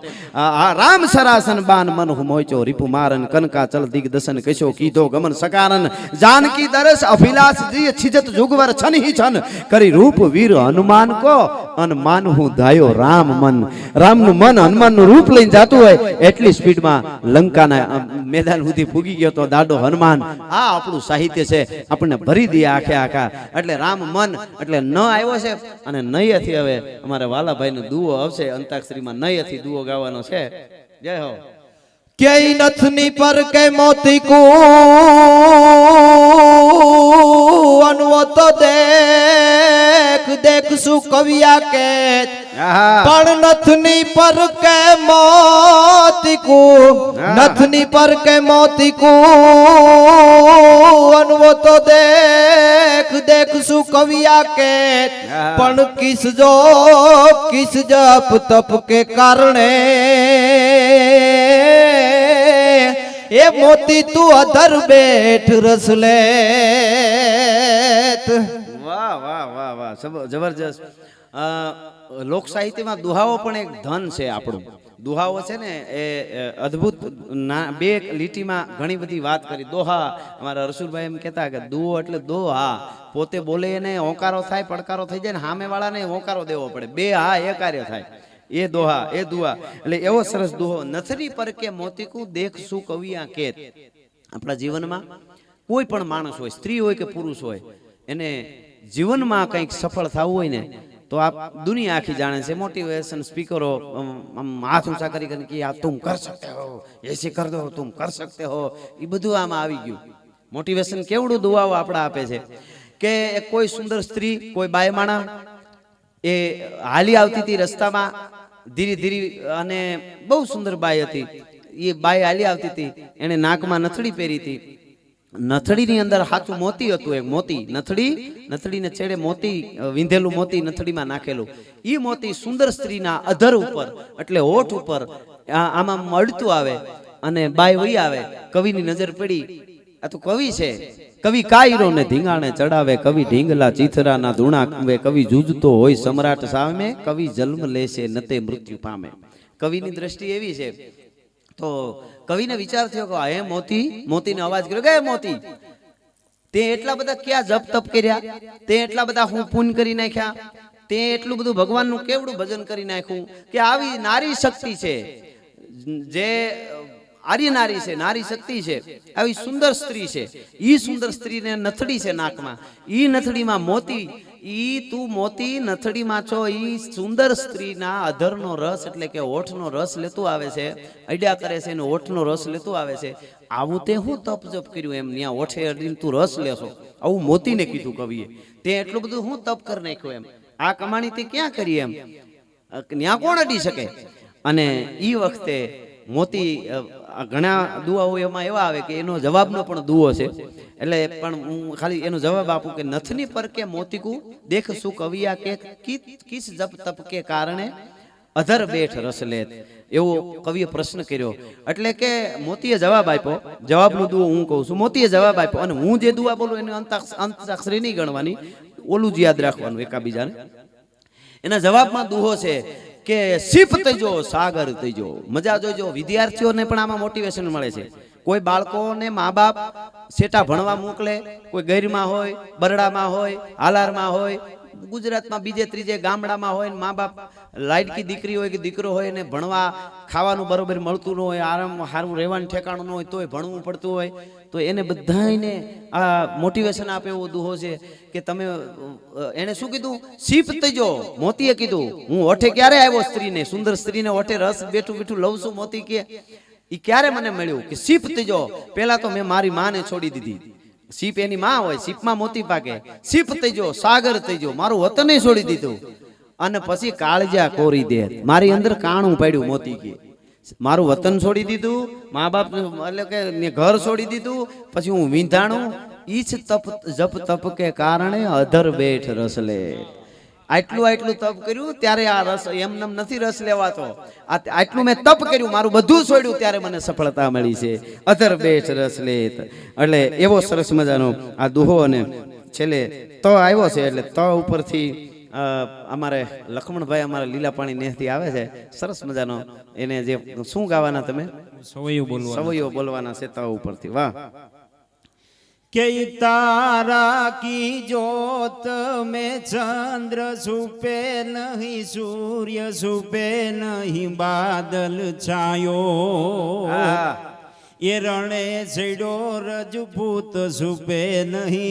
રામ સરાસન બાન મન મોચો રીપુ મારન કનકા ચલ દિગ્દર્શન કશો કીધો ગમન સકારન. જાનકી દરસ અભિલાષ જી છિજત જુગવર છન હી છન. કરી રૂપ વીર હનુમાન કો અન માનહું ધાયો રામ મન. રામનું મન હનુમાનનું રૂપ લઈને જાતું હોય એટલી સ્પીડમાં લંકાના મેદાન સુધી ફૂગી ગયો તો દાડો હનુમાન. આ આપણું સાહિત્ય છે, આપણને ભરી દે આખે આખા. એટલે રામ મન એટલે ન આવ્યો છે અને નયથી હવે અમારા વાલાભાઈનો દુઓ આવશે અંતાક્ષરીમાં, નયથી દુઓ ગાવાનો છે. જય હો. ક્યાંય નથની પર કે મોતી કો અનવો તો દેખ દેખ શું કવિયા કે. પણ નથની પર કે મોતી કો, નથની પર કે મોતી કો અનવો તો દેખ દેખ શું કવિયા કે. પણ કિસ જપ તપ કે કારણે એ મોતી તું અધર બેઠ રસ લેત. વાહ વાહ વાહ વાહ, જબરજસ્ત. લોક સાહિત્યમાં દુહાઓ પણ એક ધન છે આપણું. દુહાઓ છે ને એ અદ્ભુત બે લીટીમાં ઘણી બધી વાત કરી. દોહા અમારા રસુલભાઈ એમ કહેતા કે દુઓ એટલે દોહા, પોતે બોલે એને હોંકારો થાય, પડકારો થઈ જાય ને સામે વાળાને હોંકારો દેવો પડે. બે હા એ કાર્ય થાય. એ દોહા એ દુઆ એટલે એવો સરસ દુહો. નથરી પર કે મોતીકું દેખ શું કવિયા કેત. આપણા જીવનમાં કોઈ પણ માણસ હોય, સ્ત્રી હોય કે પુરુષ હોય, એને જીવનમાં કંઈક સફળ થવું હોય ને તો આ દુનિયા આખી જાણે છે. મોટિવેશન સ્પીકરો હાથ ઊંચા કરી કે આ તુમ કર સકતે હો, એસે કર દો, તુમ કર સકતે હો, એ બધું આમાં આવી ગયું. મોટિવેશન કેવડું દુઆઓ આપણા આપે છે કે કોઈ સુંદર સ્ત્રી, કોઈ બાય માણા એ હાલી આવતી હતી રસ્તામાં ધીરે ધીરે અને બહુ સુંદર બાઈ હતી. એ બાઈ હાલી આવતી હતી, એને નાકમાં નથડી પહેરી હતી. નથડીની અંદર હાથું મોતી હતું, એક મોતી નથડીને છેડે મોતી વિંધેલું મોતી નથડીમાં નાખેલું. એ મોતી સુંદર સ્ત્રીના અધર ઉપર એટલે હોઠ ઉપર આમાં મળતું આવે અને બાઈ વહી આવે. કવિની નજર પડી, આ તો કવિ છે. કવિ કાયરો ને ધીંગાણે ચડાવે, કવિ ઢીંગલા ચીથરાના ધૂણા કવે, કવિ જૂજતો હોય સમ્રાટ સામે, કવિ જન્મ લેશે નતે મૃત્યુ પામે. કવિની દ્રષ્ટિ એવી છે. તો કવિને વિચાર થયો કે હે મોતી, મોતીને અવાજ કર્યો કે મોતી, તે એટલા બધા ક્યાં જપ તપ કર્યા, તે એટલા બધા હું પુણ્ય કરી નાખ્યા, તે એટલું બધું ભગવાનનું કેવડું ભજન કરી નાખ્યું કે આવી નારી શક્તિ છે, જે આર્ય નારી છે, નારી શક્તિ છે, આવી સુંદર સ્ત્રી છે. ઈ સુંદર સ્ત્રીને નથડી છે નાકમાં, ઈ નથડીમાં મોતી, ઈ તું મોતી નથડીમાં છો. ઈ સુંદર સ્ત્રીના અધરનો રસ એટલે કે હોઠનો રસ લેતું આવે છે, અડ્યા કરે છે એનો હોઠનો રસ લેતું આવે છે. આવું તે હું તપ જપ કર્યું એમ, ત્યાં ઓઠે અડીને તું રસ લેશો, આવું મોતીને કીધું કવિએ. તે એટલું બધું હું તપ કરી નાખ્યું એમ, આ કમાણી તે ક્યાં કરી એમ, ત્યાં કોણ અડી શકે. અને ઈ વખતે મોતી ઘણા દુઆઓ એમાં એવા આવે કે એનો જવાબનો પણ દુઓ છે. એટલે પણ હું ખાલી એનો જવાબ આપું કે નથની પર કે મોતીકું દેખ શું કવિયા કે કિસ જપ તપ કે કારણે અધર બેઠ રસ લેત. એવો કવિએ પ્રશ્ન કર્યો. એટલે કે મોતીએ જવાબ આપ્યો. જવાબનો દુઓ હું કહું છું. મોતીએ જવાબ આપ્યો અને હું જે દુઆ બોલું એની અંતાક્ષરી નહીં ગણવાની, ઓલું જ યાદ રાખવાનું એકાબીજાને. એના જવાબમાં દુહો છે કે શિપ તજો સાગર તજો. મજા જોઈજો, વિદ્યાર્થીઓને પણ આમાં મોટિવેશન મળે છે. કોઈ બાળકોને મા બાપ સેટા ભણવા મોકલે, કોઈ ગૈરમાં હોય, બરડામાં હોય, હાલારમાં હોય, ગુજરાતમાં બીજે ત્રીજે ગામડામાં હોય, મા બાપ લાડકી દીકરી હોય કે દીકરો હોય ને ભણવા ખાવાનું બરોબર મળતું ન હોય, આરામ સારું રહેવાનું ઠેકાણું ન હોય તોય ભણવું પડતું હોય, તો એને બધાને આ મોટિવેશન આપે એવો દુહો છે કે તમે એને શું કીધું, શીપ તજો. મોતીએ કીધું હું ઓઠે ક્યારે આવ્યો સ્ત્રીને, સુંદર સ્ત્રીને ઓઠે રસ બેઠું બેઠું લઉં છું. મોતી કે ઈ ક્યારે મને મળ્યું કે શીપ તજો. પેલા તો મેં મારી માને છોડી દીધી, સીપ એની માં હોય, સીપમાં મોતી પાકે. સીપ થઈ ગયો, સાગર થઈ ગયો, મારું વતન છોડી દીધું અને પછી કાળજા કોરી દે, મારી અંદર કાણું પડ્યું મોતી કે મારું વતન છોડી દીધું, મા બાપ એટલે કે ઘર છોડી દીધું, પછી હું વિંધાણું. ઈચ તપ જપ તપ કે કારણે અધર બેઠ રસ લે. આટલું તપ કર્યું ત્યારે આ રસ એમનેમ નથી રસ લેવાતો. આટલું મેં તપ કર્યું, મારું બધું છોડ્યું ત્યારે મને સફળતા મળી છે. અધર બેઠ રસ લે. એટલે એવો સરસ મજાનો આ દુહો અને છેલ્લે ત આવ્યો છે. એટલે ત ઉપરથી અમારે લખમણભાઈ અમારા લીલા પાણી નેહથી આવે છે, સરસ મજાનો. એને જે શું ગાવાના તમે? સવૈયો બોલવાના છે ત ઉપરથી. વાહ. કે તારા કી જોત में चंद्र छुपे नहीं, सूर्य छुपे नहीं, बादल छायो ये रणे छेड़ो रजपूत छुपे नहीं,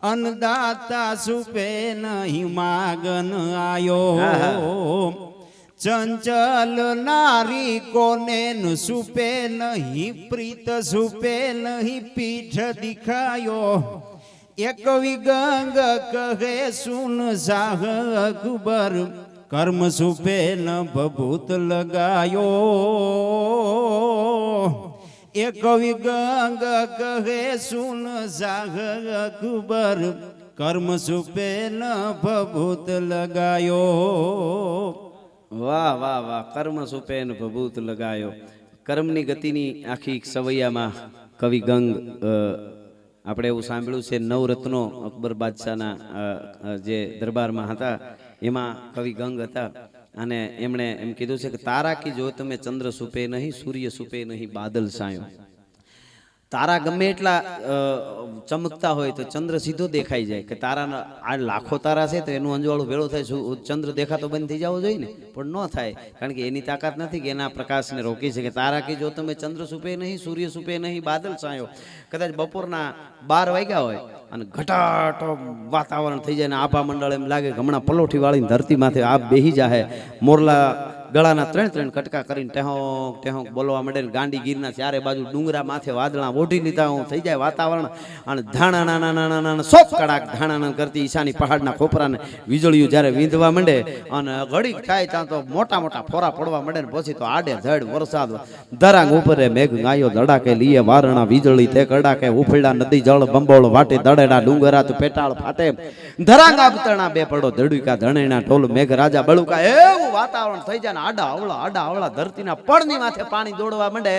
अन्नदाता छुपे नहीं, मागन आयो चंचल नारी कोने न सुपे नहीं, प्रीत सुपे नहीं, पीठ दिखायो एक विगंग कहे सुन साह अकबर, कर्म सुपे न भभूत लगायो एक विगंग कहे सुन साह अकबर, कर्म सुपे न भभूत लगायो. વાહ વાહ વાહ. કર્મ સુપેન ભભૂત લગાયો. કર્મની ગતિની આખી સવૈયામાં કવિ ગંગ, આપણે એવું સાંભળ્યું છે નવરત્નો અકબર બાદશાહના જે દરબારમાં હતા એમાં કવિ ગંગ હતા. અને એમણે એમ કીધું છે કે તારા કી જો તમે ચંદ્ર સુપે નહીં, સૂર્ય સુપે નહીં, બાદલ સાયો. તારા ગમે એટલા ચમકતા હોય તો ચંદ્ર સીધો દેખાઈ જાય. કે તારાના આ લાખો તારા છે તો એનું અંજવાળું ભેળો થાય, ચંદ્ર દેખાતો બંધ થઈ જવો જોઈએ ને, પણ ન થાય. કારણ કે એની તાકાત નથી કે એના પ્રકાશને રોકી શકે. તારા કે જો તમે ચંદ્ર સુપે નહીં, સૂર્ય સુપે નહીં, બાદલ છાયો. કદાચ બપોરના 12 વાગ્યા હોય અને ઘટાટો વાતાવરણ થઈ જાય ને આભા મંડળ એમ લાગે કે હમણાં પલોઠી વાળીને ધરતી માથે આપ બેહી જાહે. મોરલા ગળાના 3 કટકા કરીને ટેહોંક ટેહોંક બોલવા માંડે ને ગાંડી ગીરના ચારે બાજુ ડુંગરા માથે વાદળા ઓઢી લીધા હું થઈ જાય વાતાવરણ. અને ધાણા નાના સોપ કડાક ધાણા કરતી ઈશાની પહાડના ખોપરાને વીજળીઓ જ્યારે વીંધવા માંડે અને ઘડીક થાય ત્યાં તો મોટા મોટા ફોરા પડવા માંડે ને પછી તો આડે ધડ વરસાદ. ધરાંગ ઉપરે મેઘ ગાયો ધડાકે લીએ વારણા વીજળી તે કડાકે, ઉફળ્યા નદી જળ બંબોળ વાટે દડેડા ડુંગરા તો પેટાળ ફાટે, ધરાંગ આપતણા બે પડો ધડુકા ધણેના ઢોલ મેઘ રાજા બળુકા. એવું વાતાવરણ થઈ જાય. આડા અવળા ધરતીના પડની માથે પાણી દોડવા માંડે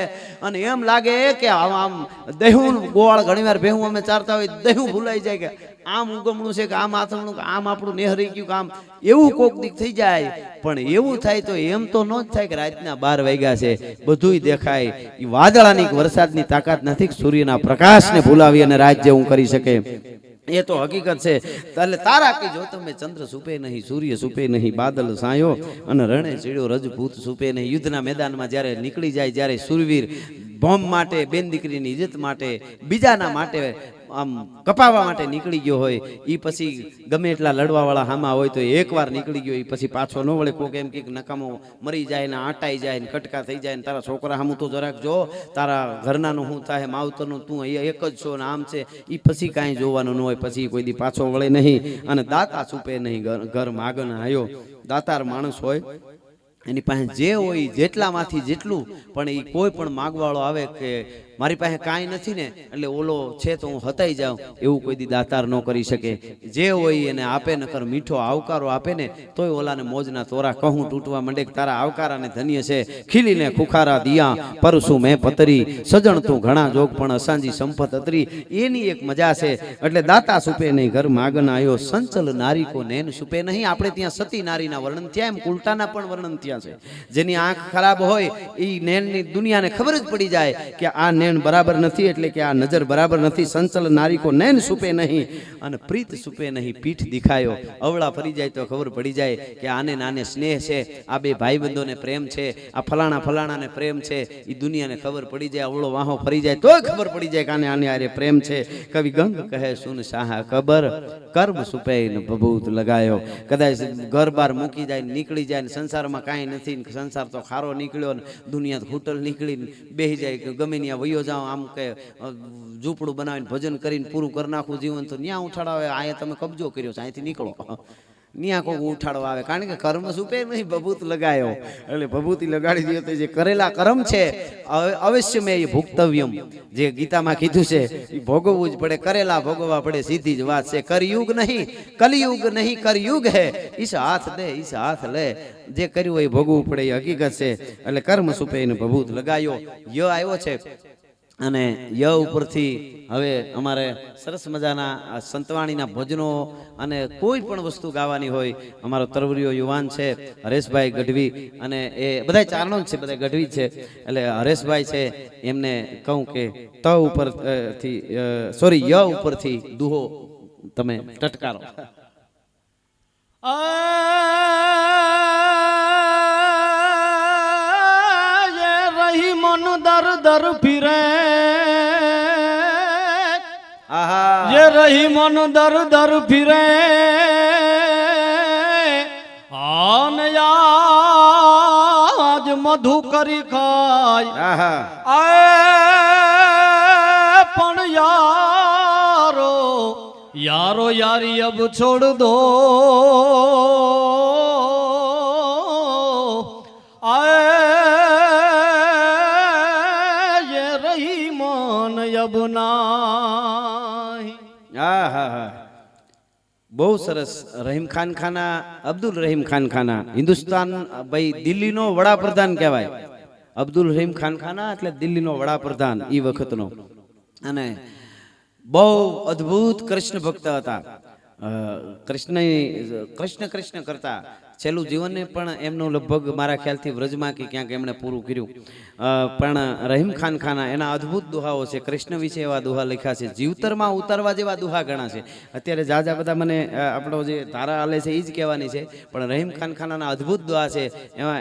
અને એમ લાગે કે આમ દહીં ગોળ ઘણીવાર ભેહું અમે ચારતા હોય દહીં ભૂલાઈ જાય કે આમ ઉગમણું છે કે આમ આથમણું કે આમ આપણું નેહરી ગયું કે આમ એવું કોક દીક થઈ જાય. પણ એવું થાય તો એમ તો ન જ થાય કે રાતના 12 વાગ્યા છે બધુંય દેખાય. એ વાદળાની વરસાદની તાકાત નથી સૂર્યના પ્રકાશને ભૂલાવી અને રાત જેવું કરી શકે. એ તો હકીકત છે. એટલે તારા કી જો તમે ચંદ્ર સુપે નહીં, સૂર્ય સુપે નહીં, બાદલ સાયો અને રણે ચડ્યો રજપૂત સુપે નહીં. યુદ્ધના મેદાનમાં જ્યારે નીકળી જાય, જ્યારે સુરવીર ભોમ માટે, બેન દીકરીની ઇજ્જત માટે, બીજાના માટે આમ કપાવવા માટે નીકળી ગયો હોય, એ પછી ગમે એટલા લડવાવાળા હામાં હોય તો એકવાર નીકળી ગયો એ પછી પાછો ન વળે. કોક એમ કે નકામો મરી જાય ને આટાઈ જાય ને કટકા થઈ જાય ને તારા છોકરા હામું તો જરાક જો, તારા ઘરનાનું શું થાય, માવતરનું તું એક જ છો ને આમ છે, એ પછી કાંઈ જોવાનું ન હોય. પછી કોઈ દી પાછો વળે નહીં. અને દાતા છૂપે નહીં, ઘર માગન આયો. દાતાર માણસ હોય એની પાસે જે હોય જેટલામાંથી જેટલું, પણ એ કોઈ પણ માગવાળો આવે કે મારી પાસે કાંઈ નથી ને એટલે ઓલો છે તો હું હતાઈ જાઉં, એવું કોઈ દી દાતાર ન કરી શકે. જે હોય એને આપે, નકર મીઠો આવકારો આપે ને તોય ઓલાને મોજના તોરા કહું તૂટવા માંડે. તારા આવકારાને ધન્ય છે ખીલીને ખુખારા દિયા, પરસું મેં પતરી, સજણ તું ઘણા જોગ પણ અસાંજી સંપત અતરી. એની એક મજા છે. એટલે દાતા સુપે નહીં, ઘર માગન આયો, સંચલ નારી કો નેન સુપે નહીં. આપણે ત્યાં સતી નારીના વર્ણન થયા, એમ ઉલટાના પણ વર્ણન થયા છે. જેની આંખ ખરાબ હોય એ નેનની દુનિયાને ખબર જ પડી જાય કે આ નેણ બરાબર નથી, એટલે કે આ નજર બરાબર નથી. સંચલ નારી કો નેન સુપે નહીં અને પ્રીત સુપે નહીં, પીઠ દિખાયો. અવળા ફરી જાય તો ખબર પડી જાય કે આને નાને સ્નેહ છે, આ બે ભાઈબંધોને પ્રેમ છે, આ ફલાણાને પ્રેમ છે, એ દુનિયાને ખબર પડી જાય. અવળો વાહો ફરી જાય તોય ખબર પડી જાય કે આને આને આરે પ્રેમ છે. કવિ ગંગ કહે સુન સાહા ખબર, કર્મ સુપે ભભૂત લગાયો. કદાચ ઘર બાર મૂકી જાય, નીકળી જાય, સંસારમાં કાંઈ નથી, સંસાર તો ખારો નીકળ્યો ને દુનિયા હોટલ નીકળીને બેસી જાય, ગમે ત્યાં વયો વિયો જાઉં આમ કે ઝૂંપડું બનાવીને ભજન કરીને પૂરું કરી નાખું જીવન તો ન્યા ઉઠાડાવે અહીંયા તમે કબજો કર્યો છે અહીંથી નીકળો ન્યા કોઈ ઉઠાડવા આવે કારણ કે કર્મ સુપે નહીં ભભૂત લગાયો એટલે ભભૂતિ લગાડી દે તો જે કરેલા કર્મ છે અવશ્ય મેં એ ભુક્તવ્યમ જે ગીતામાં કીધું છે એ ભોગવવું જ પડે કરેલા ભોગવવા પડે સીધી જ વાત છે કરયુગ નહીં કલયુગ નહીં કરયુગ હે ઈસ હાથ દે ઈસ હાથ લે જે કર્યું હોય ભોગવવું પડે એ હકીકત છે એટલે કર્મ સુપે એને ભભૂત લગાયો ય આવ્યો છે અને ય ઉપરથી હવે અમારે સરસ મજાના સંતવાણીના ભજનો અને કોઈ પણ વસ્તુ ગાવાની હોય અમારો તરવરીયો યુવાન છે હરેશભાઈ ગઢવી અને એ બધા ચારણો જ છે બધા ગઢવી છે એટલે હરેશભાઈ છે એમને કહું કે ત ઉપરથી સોરી ય ઉપરથી દુહો તમે ટટકારો રહી મન દર દર ફિરે આહા ये रही मन दर दर फिरे आन आज मधु करी खाय આહા आए पण यारो यारो यारी अब छोड़ दो आए ये रही मन अब ના બહુ સરસ રહીમ ખાન ખાના અબ્દુલ રહીમ ખાન ખાના હિન્દુસ્તાન ભાઈ દિલ્હીનો વડાપ્રધાન કહેવાય અબ્દુલ રહીમ ખાન ખાના એટલે દિલ્હીનો વડાપ્રધાન એ વખતનો અને બહુ અદ્ભુત કૃષ્ણ ભક્ત હતા કૃષ્ણ કૃષ્ણ કરતા છેલ્લું જીવનને પણ એમનું લગભગ મારા ખ્યાલથી વ્રજમાં કે ક્યાંક એમણે પૂરું કર્યું પણ રહીમ ખાન ખાના એના અદ્ભુત દુહાઓ છે કૃષ્ણ વિશે એવા દુહા લખ્યા છે જીવતરમાં ઉતારવા જેવા દુહા ઘણા છે અત્યારે જાજા બધા મને આપણો જે ધારા હાલે છે એ જ કહેવાની છે પણ રહીમ ખાન ખાનાના અદ્ભુત દુહા છે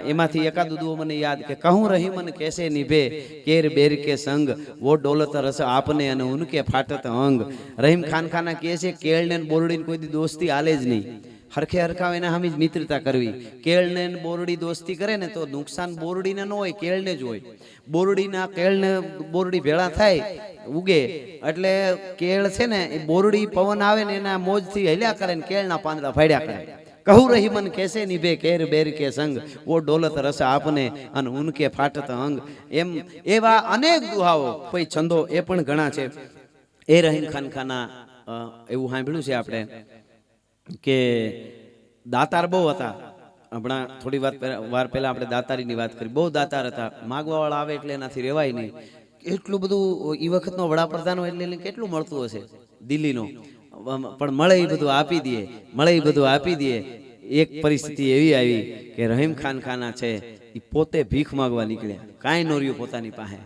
એમાંથી એકાદું દુહો મને યાદ કે કહું રહીમન કેસે નિભે કેર બેર કે સંગ વો ડોલત રસ આપને અને ઉનકે ફાટત અંગ રહીમ ખાન ખાના કહે છે કેળને બોરડીને કોઈ દી દોસ્તી હાલે જ નહીં હરખે હરખાવ એના સામે જ મિત્રતા કરવી કેળને બોરડી દોસ્તી કરે ને તો નુકસાન બોરડીને ન હોય કેળને જ હોય બોરડીના કેળને બોરડી ભેળા થાય ઉગે એટલે કેળ છે ને એ બોરડી પવન આવે ને એના મોજથી હલ્યા કરે ને કેળના પાંદડા ફાડ્યા કરે કહું રહી મન કેસે નિભે કેર બેર કે સંગ ઓ ડોલત રસ આપને અને ઉનકે ફાટત અંગ એમ એવા અનેક દુહાઓ કોઈ છંદો એ પણ ઘણા છે એ રહીમ ખાન ખાના એવું સાંભળ્યું છે આપણે કે દાતાર બહુ હતા હમણાં થોડી વાર પહેલા આપણે દાતારીની વાત કરી બહુ દાતાર હતા માગવા વાળા આવે એટલે એનાથી રહેવાય નહીં એટલું બધું એ વખતનો વડાપ્રધાન હોય એટલે કેટલું મળતું હશે દિલ્હીનો પણ મળે એ બધું આપી દે મળે એ બધું આપી દે એક પરિસ્થિતિ એવી આવી કે રહીમ ખાન ખાના છે એ પોતે ભીખ માગવા નીકળ્યા કાંઈ નો રહ્યું પોતાની પાસે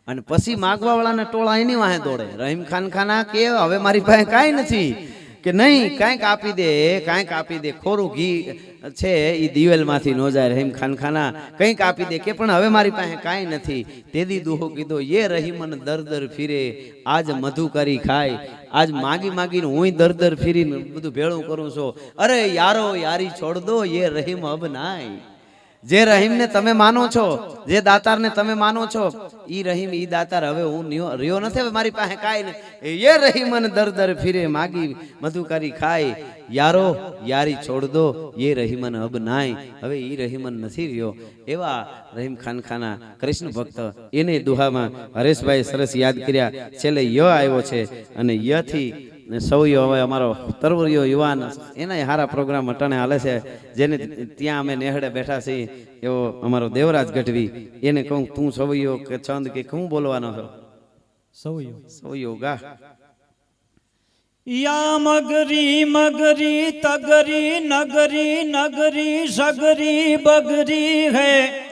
અને પછી માગવા વાળાના ટોળા એની વાહે દોડે રહીમ ખાન ખાના કે હવે મારી પાસે કાંઈ નથી કે નહીં કાંઈક આપી દે ખોરું ઘી છે એ દિવેલમાંથી નો જાય રહીમ ખાન ખાના કંઈક આપી દે કે પણ હવે મારી પાસે કાંઈ નથી તેદી દુહો કીધો યે રહીમન દર દર ફિરે આજ મધુ કરી ખાય આજ માગી માગીને હું દર દર ફીરીને બધું ભેળું કરું છું અરે યારો યારી છોડ દો યે રહીમ અબ નાય જે રહીમને તમે માનો છો જે દાતારને તમે માનો છો ઈ રહીમ ઈ દાતાર હવે હું રહ્યો નથી હવે મારી પાસે કાંઈ નહીં એ રહીમન દર દર ફિરે માગી મધુકારી ખાય યારો યારી છોડ દો એ રહીમન અબ નાય હવે ઈ રહીમન નથી રહ્યો એવા રહીમ ખાન ખાના કૃષ્ણ ભક્ત એને દુહામાં હરેશભાઈ સરસ યાદ કર્યા છેલ્લે ય આવ્યો છે અને યથી સૌયો હવે અમારો તરવરીયો યુવાન એના હારા પ્રોગ્રામ અટાણે હાલે છે જેને ત્યાં અમે નેહડે બેઠા છીએ એવો અમારો દેવરાજ ગઢવી એને કહું તું સવૈયો કે છંદ કે હું બોલવાનો છો સવૈયો ગા या मगरी मगरी तगरी नगरी नगरी सगरी बगरी है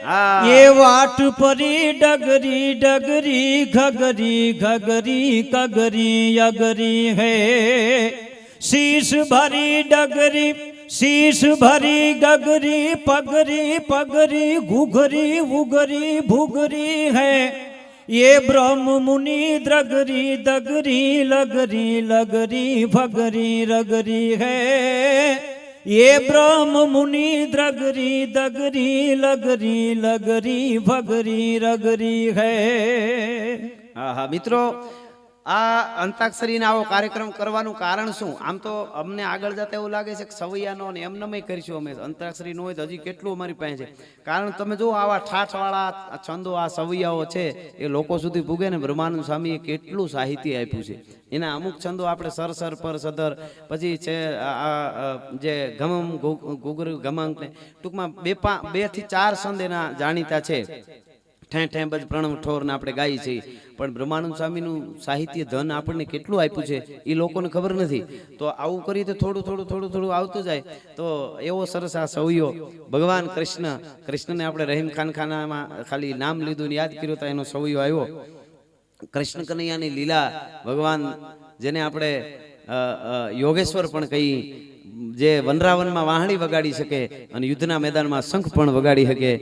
ये वाट परी डगरी डगरी घगरी घगरी कगरी अगरी है शीश भरी डगरी शीश भरी गगरी पगरी पगरी घुघरी उगरी भुगरी है ये ब्रह्म मुनि द्रगरी दगरी लगरी लगरी भगरी रगरी है ये ब्रह्म मुनि द्रगरी दगरी लगरी लगरी भगरी रगरी है હા હા મિત્રો, આ અંતાક્ષરીનો આવો કાર્યક્રમ કરવાનું કારણ શું? આમ તો અમને આગળ જતા એવું લાગે છે કે સવૈયાનો ને એમનેમ કરીશું અમે, અંતાક્ષરી ન હોય તો હજી કેટલું અમારી પાસે છે. કારણ તમે જો આવા ઠાઠવાળા છંદો આ સવૈયાઓ છે એ લોકો સુધી પૂગે ને. બ્રહ્માનંદ સ્વામીએ કેટલું સાહિત્ય આપ્યું છે. એના અમુક છંદો આપણે સર સર પર સદર, પછી છે જે ગમમ ગુગર ગમાંક ને ટૂંકમાં 2 થી 4 છંદ એના જાણીતા છે. ઠેં ઠેં બજ પ્રણવ ઠોર ને આપણે ગાઈ છીએ, પણ બ્રહ્માનંદ સ્વામીનું સાહિત્ય ધન આપણને કેટલું આપ્યું છે એ લોકોને ખબર નથી. તો આવું કરીએ તો થોડું થોડું થોડું થોડું આવતું જાય. તો એવો સરસ આ સવૈયો ભગવાન કૃષ્ણને આપણે રહીમ ખાનખાનામાં ખાલી નામ લીધું ને યાદ કર્યું તો એનો સવૈયો આવ્યો. કૃષ્ણ કનૈયાની લીલા ભગવાન, જેને આપણે યોગેશ્વર પણ કહી, જે વનરાવનમાં વાહણી વગાડી શકે અને યુદ્ધના મેદાનમાં શંખ પણ વગાડી શકે,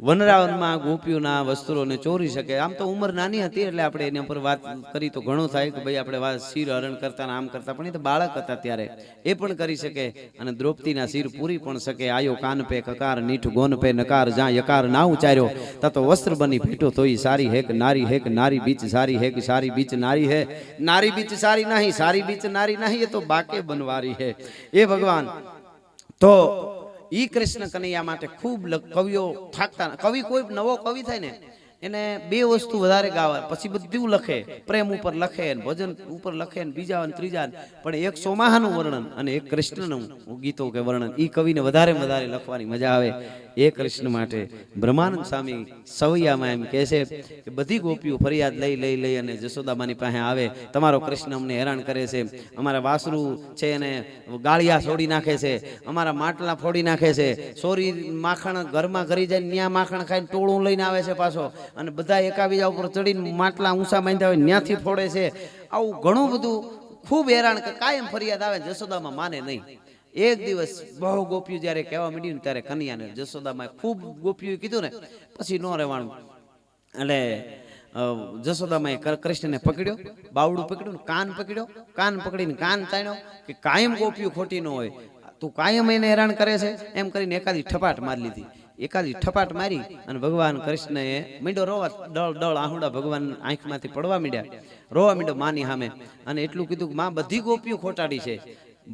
વનરાવનમાં ગોપીઓના વસ્ત્રોને ચોરી શકે. આમ તો ઉંમર નાની હતી એટલે આપણે એના પર વાત કરી તો ઘણું થાય કે ભાઈ આપણે વાત શિર હરણ કરતા ને આમ કરતા, પણ એ તો બાળક હતા ત્યારે એ પણ કરી શકે. અને દ્રૌપદીના શિર પૂરી પણ શકે. આયો કાન પે કકાર નીઠ ગોન પે નકાર, જ્યાં યકાર ના ઉચાર્યો તા તો વસ્ત્ર બની ભીટો તોય સારી હે કે નારી હે કે નારી બીચ સારી હે કે સારી બીચ નારી હે, નારી બીચ સારી નહીં, સારી બીચ નારી નહીં, એ તો બાકે બનવારી હે. એ ભગવાન તો ઈ કૃષ્ણ કનૈયા માટે ખૂબ કવિઓ થાકતા. કવિ કોઈ નવો કવિ થાય ને એને 2 વસ્તુ વધારે ગાવા, પછી બધું લખે. પ્રેમ ઉપર લખે, ભજન ઉપર લખે, બીજા અને ત્રીજા, પણ એક સોમાહાનું વર્ણન અને એક કૃષ્ણનું ગીતો કે વર્ણન, ઈ કવિને વધારે વધારે લખવાની મજા આવે. એ કૃષ્ણ માટે બ્રહ્માનંદ સ્વામી સવૈયામાં એમ કહે છે કે બધી ગોપીઓ ફરિયાદ લઈ લઈ લઈ અને જશોદામાની પાસે આવે, તમારો કૃષ્ણ અમને હેરાન કરે છે, અમારા વાસરું છે એને ગાળિયા છોડી નાખે છે, અમારા માટલા ફોડી નાખે છે, સોરી માખણ ઘરમાં કરી જાય ત્યાં માખણ ખાઈને ટોળું લઈને આવે છે પાછો, અને બધા એકાબીજા ઉપર ચડીને માટલા ઊંચા બાંધ્યા હોય ત્યાંથી ફોડે છે. આવું ઘણું બધું ખૂબ હેરાન, કાયમ ફરિયાદ આવે. જશોદામાં માને નહીં. એક દિવસ બહુ ગોપીઓ જ્યારે કહેવા માંડ્યું ને ત્યારે કનૈયાને જશોદામાં ખૂબ ગોપીઓએ કીધું ને પછી ન રહેવાનું. એટલે જશોદામાં કૃષ્ણને પકડ્યો, બાવડું પકડ્યું, કાન પકડ્યો, કાન પકડીને કાન તાણ્યો કે કાયમ ગોપીઓ ખોટી ન હોય, તું કાયમ એને હેરાન કરે છે એમ કરીને એકાદી ઠપાટ મારી લીધી. એકાદી ઠપાટ મારી અને ભગવાન કૃષ્ણએ મીંડો રોવા, ડળ ડળ આહુડા ભગવાન આંખમાંથી પડવા માંડ્યા, રોવા માંડ્યો માની સામે. અને એટલું કીધું કે માં બધી ગોપીઓ ખોટાડી છે,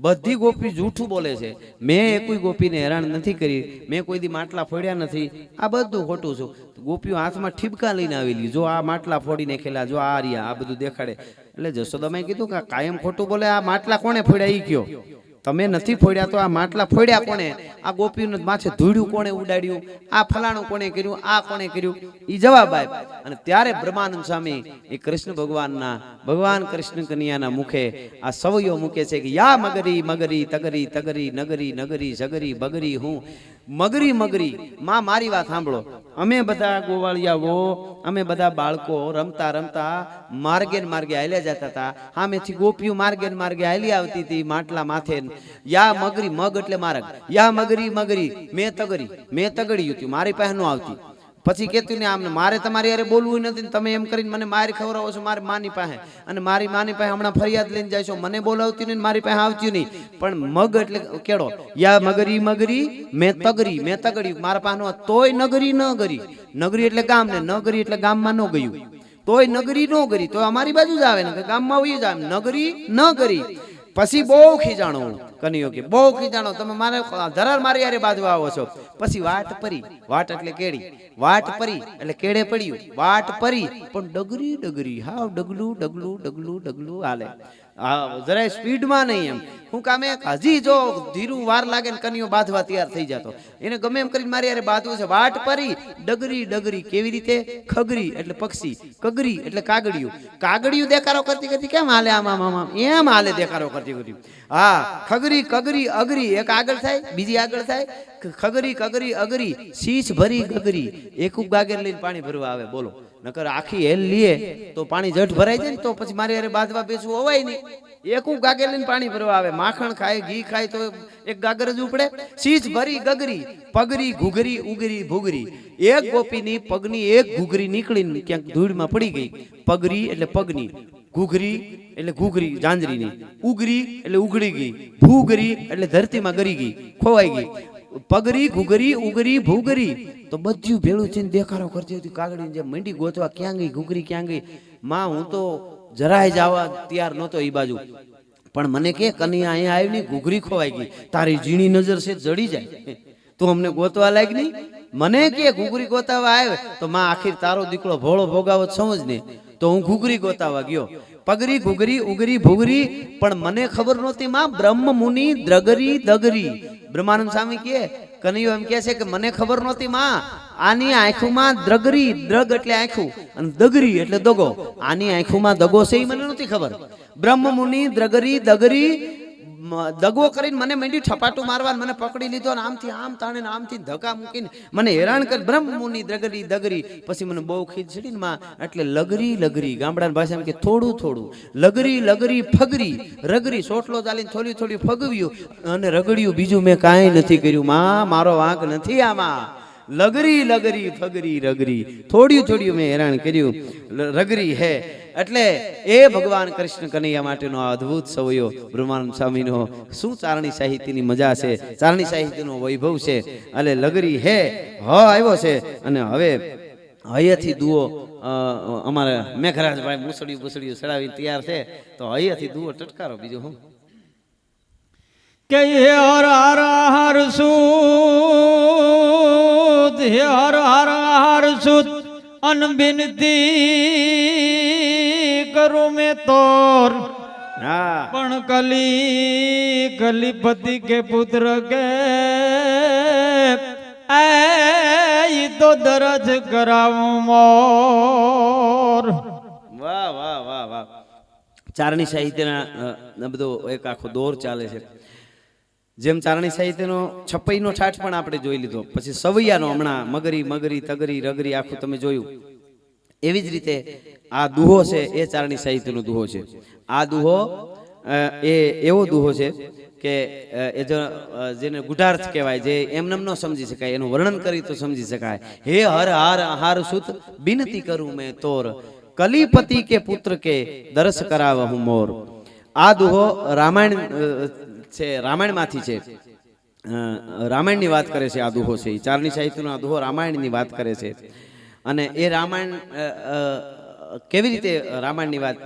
બધી ગોપી જૂઠું બોલે છે, મેં કોઈ ગોપીને હેરાન નથી કરી, મેં કોઈ દી માટલા ફોડ્યા નથી, આ બધું ખોટું છું. ગોપીઓ હાથમાં ઠીબકા લઈને આવેલી, જો આ માટલા ફોડી નાખેલા, જો આ રહ્યા, આ બધું દેખાડે. એટલે જશોદામાએ કીધું કે કાયમ ખોટું બોલે, આ માટલા કોણે ફોડ્યા ઈ કયો, તમે નથી ફોડ્યા તો આ માટલા ફોડ્યા કોણે, આ ગોપીઓને માથે ધૂળ્યું કોણે ઉડાડ્યું, આ ફલાણું કોણે કર્યું, આ કોણે કર્યું, ઈ જવાબ આપ્યો. અને ત્યારે બ્રહ્માનંદ સ્વામી એ કૃષ્ણ ભગવાનના, ભગવાન કૃષ્ણ કનૈયાના મુખે આ સવૈયો મૂકે છે કે યા મગરી મગરી તગરી તગરી નગરી નગરી સગરી બગરી, હું મગરી મગરી. માં મારી વાત સાંભળો, અમે બધા ગોવાળિયાઓ, અમે બધા બાળકો રમતા રમતા માર્ગે ને માર્ગે હાલ્યા જતા હતા, સામેથી ગોપીઓ માર્ગે ને માર્ગે હાલી આવતી હતી માટલા માથે. યા મગરી, મગ એટલે માર્ગ, યા મગરી મગરી, મેં તગડ્યું હતું, મારી પાસે ન આવતી. પછી કેતું ને આમ મારે તમારી યારે બોલવું નથી ને તમે એમ કરીને મને મારી ખવડાવો છો મારી માની પાસે, અને મારી માની પાસે હમણાં ફરિયાદ લઈને જાય છો, મને બોલાવતી નહીં, મારી પાસે આવતી નહીં. પણ મગ એટલે કેળો, યા મગરી મગરી મેં તગડ્યું, મારા પાસે તોય નગરી ન ગરી. નગરી એટલે ગામ ને નગરી એટલે ગામમાં ન ગયું, તોય નગરી ન ગરી, તો અમારી બાજુ જ આવે ને ગામમાં આવી જાય, નગરી ન ગરી. પછી બહુ ખીજાણો કનૈયો કે બહુ ખીજાણો, તમે મારે ધરાર મારી યારે બાજવા આવો છો. પછી વાટ પરી, વાટ એટલે કેડી, વાટ પરી એટલે કેડે પડ્યું, વાટ પરી પણ ડગરી ડગરી, હાવ ડગલું ડગલું ડગલું ડગલું હાલે, જરાય સ્પીડમાં નહીં. એમ હું કામે હજી જો ધીરું વાર લાગે ને કનૈયો બાંધવા તૈયાર થઈ જતો, એને ગમે એમ કરીને મારી યારે બાંધવું છે. વાટ પરી ડગરી ડગરી, કેવી રીતે? ખગરી એટલે પક્ષી, કગરી એટલે કાગડિયું, કાગડિયું દેખાડો કરતી કરતી કેમ હાલે આમ આમ આમ એમ હાલે દેખાડો કરતી કરતી. હા, ખગરી કગરી અગરી, એક આગળ થાય બીજી આગળ થાય, ખગરી કગરી અગરી, શીશ ભરી ગગરી. એક ગાગર લઈને પાણી ભરવા આવે, બોલો, નકર આખી હેલ લીએ તો પાણી જઠ ભરાઈ જાય ને, તો પછી મારી યારે બાંધવા બેસવું હોવાય નહીં. એક ગાગર લઈને પાણી ભરવા આવે, માખણ ખાય ઘી ખાય તો એક ગાગર જ ઉપડે. શીશ ભરી ગગરી, પગરી ઘૂઘરી ઉગરી ભૂગરી. એક ગોપીની પગની એક ઘૂઘરી નીકળીને ક્યાંક ધૂળમાં પડી ગઈ. પગરી એટલે પગની, ઘૂઘરી એટલે ઘૂઘરી જાંજરીની, ઉગરી એટલે ઉગડી ગઈ, ભૂગરી એટલે ધરતીમાં ગરી ગઈ, ખોવાઈ ગઈ. પગરી ઘુગરી ઉગરી ભૂગરી તો બધું ભેળું થઈને દેખાડો કરતી હતી કાગડી જે મંડી ગોતવા ક્યાં ગઈ ઘુગરી ક્યાં ગઈ માં હું તો જરાય જવા તૈયાર નહોતો એ બાજુ પણ મને કે કનૈયા અહીંયા આવી નહીં ઘુઘરી ખોવાઈ ગઈ તારી ઝીણી નજર છે જડી જાય તું અમને ગોતવા લાગ નહીં મને કે ઘુઘરી ગોતાવા આવે તો માં આખીર તારો દીકરો ભોળો ભોગાવો સમજ ને તો હું ઘુઘરી ગોતાવા ગયો પગરી ઘુઘરી ઉગરી ભૂગરી પણ મને ખબર નહોતી માં બ્રહ્મ મુનિ દ્રગરી દગરી બ્રહ્માનંદ સ્વામી કહે કનૈયો એમ કહે છે કે મને ખબર નહોતી માં આની આંખોમાં દ્રગરી દ્રગ એટલે આંખું અને દગરી એટલે દગો આની આંખોમાં દગો છે એ મને નહોતી ખબર બ્રહ્મ મુનિ દ્રગરી દગરી દગો કરીને મને મંડી ઠપાટું મારવા મને પકડી લીધો અને આમથી આમ તાણે ને આમથી ધક્કા મૂકીને મને હેરાન કરી બ્રહ્મ મુનિ દ્રગરી દગરી પછી મને બહુ ખીજ ચડી ને માં એટલે લગરી લગરી ગામડાની ભાષામાં કે થોડું થોડું લગરી લગરી ફગરી રગરી સોટલો ચાલીને થોડી થોડી ફગવ્યું અને રગડ્યું બીજું મેં કાંઈ નથી કર્યું માં મારો વાંક નથી આમાં લગરી લગરી ફગરી રગરી થોડ્યું થોડ્યું મેં હેરાન કર્યું રગરી હે એટલે એ ભગવાન કૃષ્ણ કનૈયા માટેનો આ અદ્ભુત સવયો બ્રહ્માનંદ સ્વામીનો શું ચારણી સાહિત્યની મજા છે ચારણી સાહિત્યનો વૈભવ છે એટલે લગરી હે હ આવ્યો છે અને હવે હૈયાથી દુઓ અમારા મેઘરાજભાઈ મૂસડિયું સડાવીને તૈયાર છે તો હૈયાથી દુઓ ટટકારો બીજું હું કે હે હર હર હર સુત હે હર હર હર સુત અનબિનતી કરું મેં તોર હા પણ કલીપતિ કે પુત્ર કે એ તો દરજ કરાવું મોર વાહ વાહ વાહ વાહ ચારણી સાહિત્યના બધો એક આખો દોર ચાલે છે જેમ ચારણી સાહિત્યનો છપ્પઈનો ઠાઠ પણ આપણે જોઈ લીધો પછી સવૈયાનો હમણાં મગરી મગરી તગરી રગરી આખું તમે જોયું એવી જ રીતે આ દુહો છે એ ચારણી સાહિત્યનો દુહો છે આ દુહો એ એવો દુહો છે કે એ જેને ગુઢાર્થ કહેવાય જે એમનેમ ન સમજી શકાય એનું વર્ણન કરી તો સમજી શકાય હે હર હાર આહાર સુત બિનતી કરું મેં તોર કલીપતિ કે પુત્ર કે દર્શ કરાવ હું મોર આ દુહો રામાયણ છે રામાયણમાંથી છે રામાયણની વાત કરે છે આ દુહો છે એ ચારણી સાહિત્યનો આ દુહો રામાયણની વાત કરે છે અને એ રામાયણ કેવી રીતે રામાયણની વાત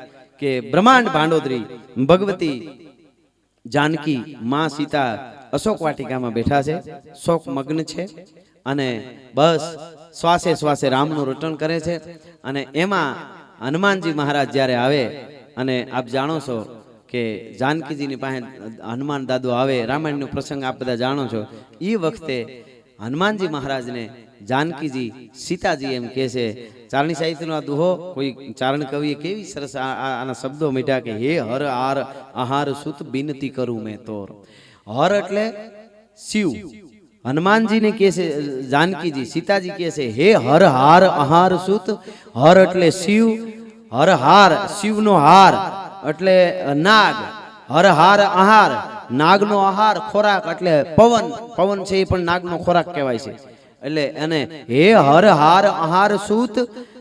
કે બ્રહ્માંડ ભાંડોદરી ભગવતી જાનકી માં સીતા અશોક વાટિકામાં બેઠા છે શોક મગ્ન છે અને બસ શ્વાસે શ્વાસે રામનું રટણ કરે છે અને એમાં હનુમાનજી મહારાજ જ્યારે આવે અને આપ જાણો છો કે જાનકીજીની પાસે હનુમાન દાદો આવે રામાયણનો પ્રસંગ આપ બધા જાણો છો એ વખતે હનુમાનજી મહારાજને જાનકીજી સીતાજી એમ કહે છે ચારણી સાહિત્યનો આ દુહો કોઈ ચારણ કવિએ કેવી સરસ આના શબ્દો મીઠા કે હે હર આર આહાર સુત બિનતી કરું મેં તોર હર એટલે શિવ હનુમાનજીને કહે છે જાનકીજી સીતાજી કહે છે હે હર હાર આહાર સુત હર એટલે શિવ હર હાર શિવનો હાર એટલે નાગ હર હાર આહાર નાગનો આહાર ખોરાક એટલે પવન પવન છે એ પણ નાગનો ખોરાક કહેવાય છે એટલે અને હે હર હાર આહાર સૂત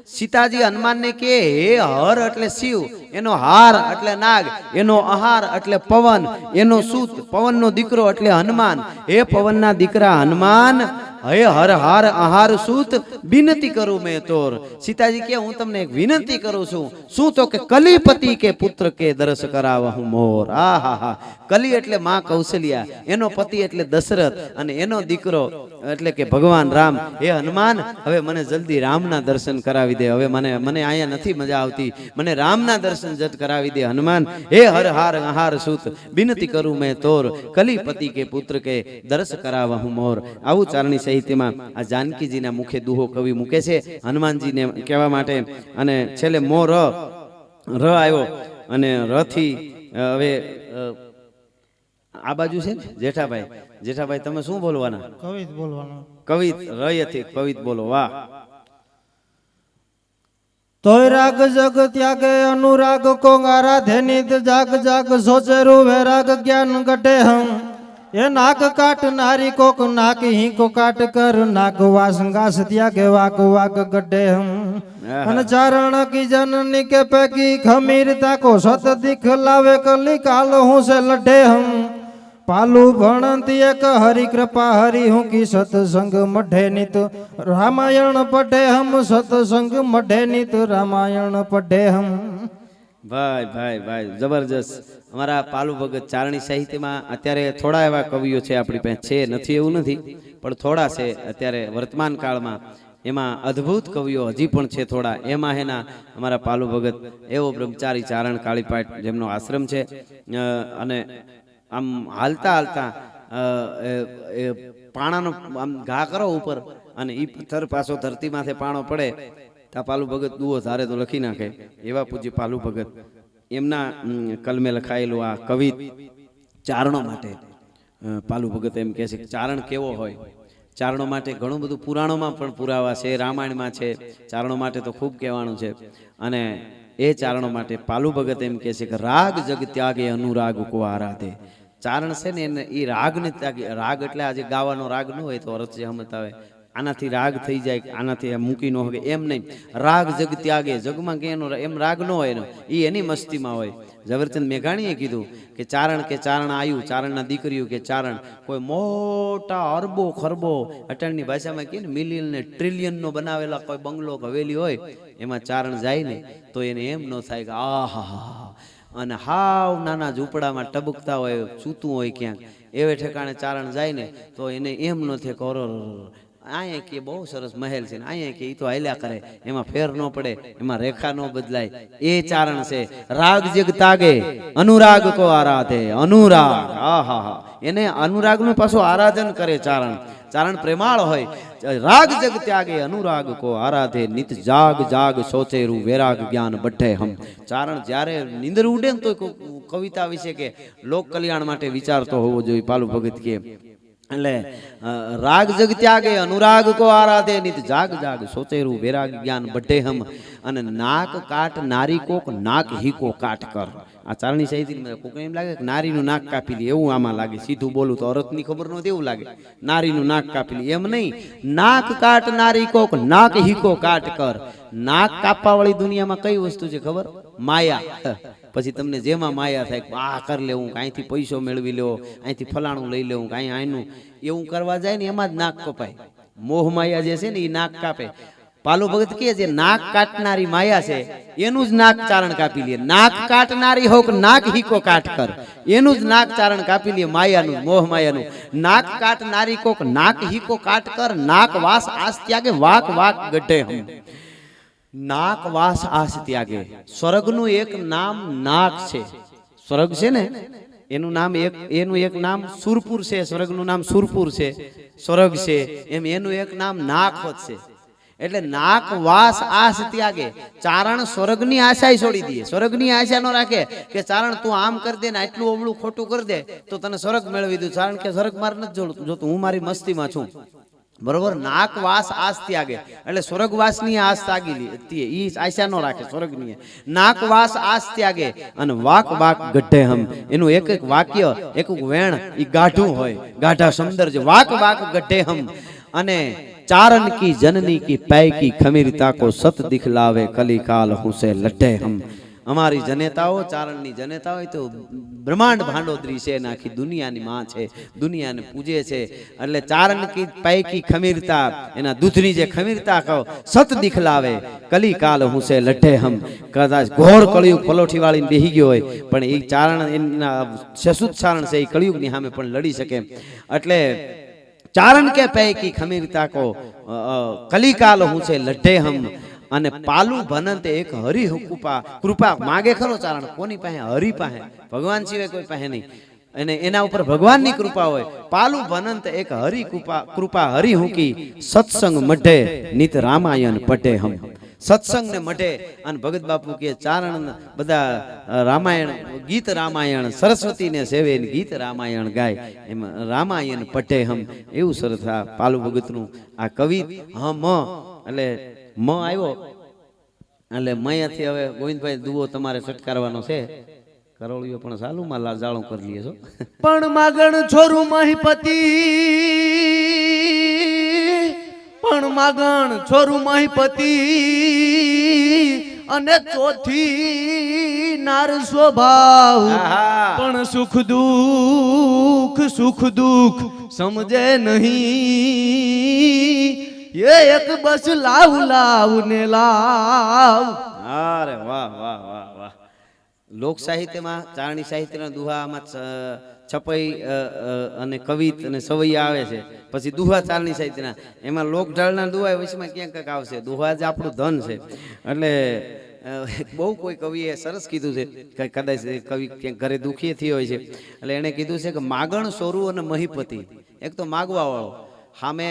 સીતાજી હનુમાનને કે હે હર એટલે શિવ એનો હાર એટલે નાગ એનો આહાર એટલે પવન એનો સૂત પવનનો દીકરો એટલે હનુમાન હે પવનના દીકરા હનુમાન હે હર હાર આહાર સૂત બિનતી કરું મેં તોર સીતાજી કે હું તમને એક વિનંતી કરું છું શું તો કે કલીપતિ કે પુત્ર કે દર્શ કરાવા હું મોર આ હા હા કલી એટલે માં કૌશલ્યા એનો પતિ એટલે દશરથ અને એનો દીકરો એટલે કે ભગવાન રામ હે હનુમાન હવે મને જલ્દી રામના દર્શન કરાવી દે હવે મને અહીંયા નથી મજા આવતી મને રામના દર્શન જટ કરાવી દે હનુમાન હે હર હાર આહાર સૂત બિનતી કરું મેં તોર કલીપતિ કે પુત્ર કે દર્શ કરાવા હું મોર આવું ચારણી સાહિત્યમાં આ જાનકીજીના મુખે દુહો કવિ મૂકે છે હનુમાનજીને કહેવા માટે અને છેલ્લે મોર ર આવ્યો અને રથી હવે આ બાજુ છે ને જેઠાભાઈ તમે શું બોલવાના કવિત બોલવાનો કવિત રયથી કવિત બોલો વાહ તોય રાગ જગ ત્યાગે અનુરાગ કોંગારા ધેનિત જાગ જાગ સોચેરુ વૈરાગ જ્ઞાન ગટે હમ એ નાક કાટ નારી કોક નાક હી કો કાટ કર નાક વાસંગાસ ત્યાગે વાક વાક ગટે હમ અને ચારણ કી જનની કે પેકી ખમીર તાકો સત દિખ લાવે કલી કાલ હું સે લઢે હમ પાલુ ભણંતી એક હરિ કૃપા હરિ હું કી સત્સંગ મઢે નિત રામાયણ પઢે હમ સત્સંગ મઢે નિત રામાયણ પઢે હમ. ભાઈ ભાઈ ભાઈ જબરજસ્ત. અમારા પાલુ ભગત ચારણી સાહિત્યમાં અત્યારે થોડા એવા કવિઓ છે આપણી પાસે, છે નથી એવું નથી, પણ થોડા છે અત્યારે વર્તમાન કાળમાં. એમાં અદ્ભુત કવિઓ હજી પણ છે થોડા. એમાં એના અમારા પાલુ ભગત એવો બ્રહ્મચારી ચારણ કાળીપાટ જેમનો આશ્રમ છે, અને આમ હાલતા હાલતા પાણાનો આમ ઘા કરો ઉપર અને એ પથ્થર પાછો ધરતી માથે પાણો પડે તા પાલુ ભગત દુઓ ધારે તો લખી નાખે. એવા પૂજ્ય પાલુ ભગત એમના કલમે લખાયેલું આ કવિ ચારણો માટે. પાલુ ભગત એમ કહે છે કે ચારણ કેવો હોય. ચારણો માટે ઘણું બધું પુરાણોમાં પણ પુરાવા છે, રામાયણમાં છે. ચારણો માટે તો ખૂબ કહેવાનું છે. અને એ ચારણો માટે પાલુ ભગત એમ કહે છે કે રાગ જગ ત્યાગે અનુરાગ કો આરાધે. ચારણ છે ને એને એ રાગને ત્યાગે. રાગ એટલે આજે ગાવાનો રાગ ન હોય તો અરજ જે હમત આવે, આનાથી રાગ થઈ જાય, આનાથી મૂકી ન હોય એમ નહીં. રાગ જગ ત્યાગે, જગમાં કે એનો એમ રાગ ન હોય ને, એ એની મસ્તીમાં હોય. ઝવેરચંદ મેઘાણીએ કીધું કે ચારણ આયુ, ચારણના દીકરીઓ કે ચારણ કોઈ મોટા અરબો ખરબો અટાણની ભાષામાં કહે ને મિલિયન ને ટ્રિલિયનનો બનાવેલા કોઈ બંગલો હવેલી હોય, એમાં ચારણ જાય ને તો એને એમ ન થાય કે આહા. અને હાવ નાના ઝૂંપડામાં ટબકતા હોય, સૂતું હોય ક્યાંક, એવે ઠેકાણે ચારણ જાય ને તો એને એમ ન થાય કે અહીંયા કે બહુ સરસ મહેલ છે, અહીંયા કે એ તો હાલ્યા કરે, એમાં ફેર ન પડે, એમાં રેખા ન બદલાય. એ ચારણ છે. રાગ જગ તાગે અનુરાગ કો આરાધે. અનુરાગ, આહા હા, એને અનુરાગનું પાછું આરાધન કરે ચારણ. ચારણ પ્રેમાળ હોય. રાગ જગ ત્યાગે અનુરાગ કો આરાધે. નિત જાગ જાગ સોચેરું વૈરાગ જ્ઞાન બઢે હમ. ચારણ જ્યારે નીંદર ઉડે ને તો કવિતા વિશે કે લોક કલ્યાણ માટે વિચારતો હોવો જોઈએ. પાલુ ભગત કે એટલે રાગ જગ ત્યાગે અનુરાગ કો આરાધે. નિત જાગ જાગ સોચેરું વૈરાગ જ્ઞાન બઢે હમ. અને નાક કાટ નારી કોક નાક હી કો કાટ કર. આ ચારણી સાહિત્ય કોક એમ લાગે કે નારીનું નાક કાપી લે એવું આમાં લાગે. સીધું બોલું તો અરતની ખબર ન એવું લાગે, નારીનું નાક કાપી લે એમ નહીં. નાક કાટ નારી કોક નાક હી કો કાટ કર. નાક કાપવા વાળી દુનિયામાં કઈ વસ્તુ છે ખબર? માયા. પછી તમને જેમાં માયા થાય આ કરી લેવું, અહીંથી પૈસો મેળવી લેવો, અહીંથી ફલાણું લઈ લેવું, કાંઈ આનું એવું કરવા જાય ને એમાં જ નાક કપાય. મોહ માયા જે છે ને એ નાક કાપે. પાલુ ભગત કહે છે નાક કાટનારી માયા છે એનું જ નાક ચારણ કાપી લે. નાક કાટનારી હોક નાક હીકો કાટ કર, એનું જ નાક ચારણ કાપી લે. માયાનું, મોહ માયાનું. નાક કાટનારી કોક નાક હીકો કાટ કર. નાક વાસ આસ ત્યાગે વાક વાક ગઢે હમ. નાક વાસ આસ ત્યાગે. સ્વર્ગનું એક નામ નાક છે. સ્વર્ગ છે ને એનું નામ એનું એક નામ સુરપુર છે. સ્વર્ગનું નામ સુરપુર છે, સ્વર્ગ છે. એમ એનું એક નામ નાક હોત છે. એટલે નાક વાસ આસ ત્યાગે. ચારણ સ્વર્ગની આશા છોડી દે. સ્વર્ગની આશા ન રાખે કે ચારણ તું આમ કરી દે ને આટલું અવળું ખોટું કરી દે તો તને સ્વર્ગ મેળવી દઉં. ચારણ કે સ્વર્ગ માર નથી જોતું, હું મારી મસ્તીમાં છું. બરોબર? નાક વાસ આસ ત્યાગે એટલે સ્વર્ગવાસની આસ તાગી લે. ઈ આશા ન રાખે સ્વર્ગની. નાક વાસ આસ ત્યાગે અને વાક વાક ગઢે હમ. એનું એક એક વાક્ય, એક એક વેણ ઈ ગાઢું હોય, ગાઢા સમદર છે. વાક વાક ગઢે હમ. અને ચારણ કી જનની કી પૈ કી ખમીરતા કો સત દિખલાવે કલિકાલ હુસે લઢે હમ. અમારી જનેતાઓ, ચારણની જનેતા હોય તો બ્રહ્માંડ ભાંડોદરી છે, આખી દુનિયાની માં છે, દુનિયાને પૂજે છે. એટલે ચારણ કી પૈ કી ખમીરતા, એના દૂધની જે ખમીરતા કહો સત દિખલાવે કલિકાલ હુસે લઢે હમ. કદાચ ઘોર કળિયુગ પલોઠી વાળીને બેહી ગયો હોય પણ એ ચારણ, એના સસુત ચારણ છે, એ કળિયુગની સામે પણ લડી શકે. એટલે ચારણ કે પૈકી ખમીરતા કો કલિકાલ હું છે લઢે હમ. અને પાલુ ભનંત એક હરિ કૃપા માગે ખરો ચારણ. કોની પાસે? હરિ પાસે, ભગવાન સિવાય કોઈ પાસે નહીં. અને એના ઉપર ભગવાનની કૃપા હોય. પાલુ ભનંત એક હરિ કૃપા હરિ હુકી સત્સંગ મઢે નિત રામાયણ પઢે હમ. સત્સંગ ને મઢે. અને ભગત બાપુ કે ચારણ બધા રામાયણ, ગીત રામાયણ, સરસ્વતીને સેવે ગીત રામાયણ ગાય, એમાં રામાયણ પઢે હમ. એવું સરસ આ પાલુ ભગતનું આ કવિ. હમ એટલે મ આવ્યો એટલે મયાથી હવે ગોવિંદભાઈ દુઓ તમારે સટકારવાનો છે. કરોળિયો પણ સાલું માં જાળું કરી લઈએ છો. પણ માગણ છોરું મહીપતિ, પણ માગણ છોરું મહીપતિ, અને ચોથી નાર સ્વભાવ પણ સુખ દુઃખ સમજે નહીં એ એક બસ લાવ લાવ ને લાવ. અરે વાહ વાહ વાહ વાહ. લોક સાહિત્યમાં ચારણી સાહિત્યના દુહામાં છપાઈ અને કવિત અને સવૈયા આવે છે, પછી દુહા ચારણી સાહિત્યના, એમાં લોકઢાળના દુહા વચમાં ક્યાંક ક્યાંક આવશે. દુહા જ આપણું ધન છે. એટલે બહુ કોઈ કવિએ સરસ કીધું છે કે કદાચ કવિ ક્યાંક ઘરે દુખી થયો હોય છે, એટલે એણે કીધું છે કે માગણ સોરું અને મહીપતિ. એક તો માગવા વાળો, સામે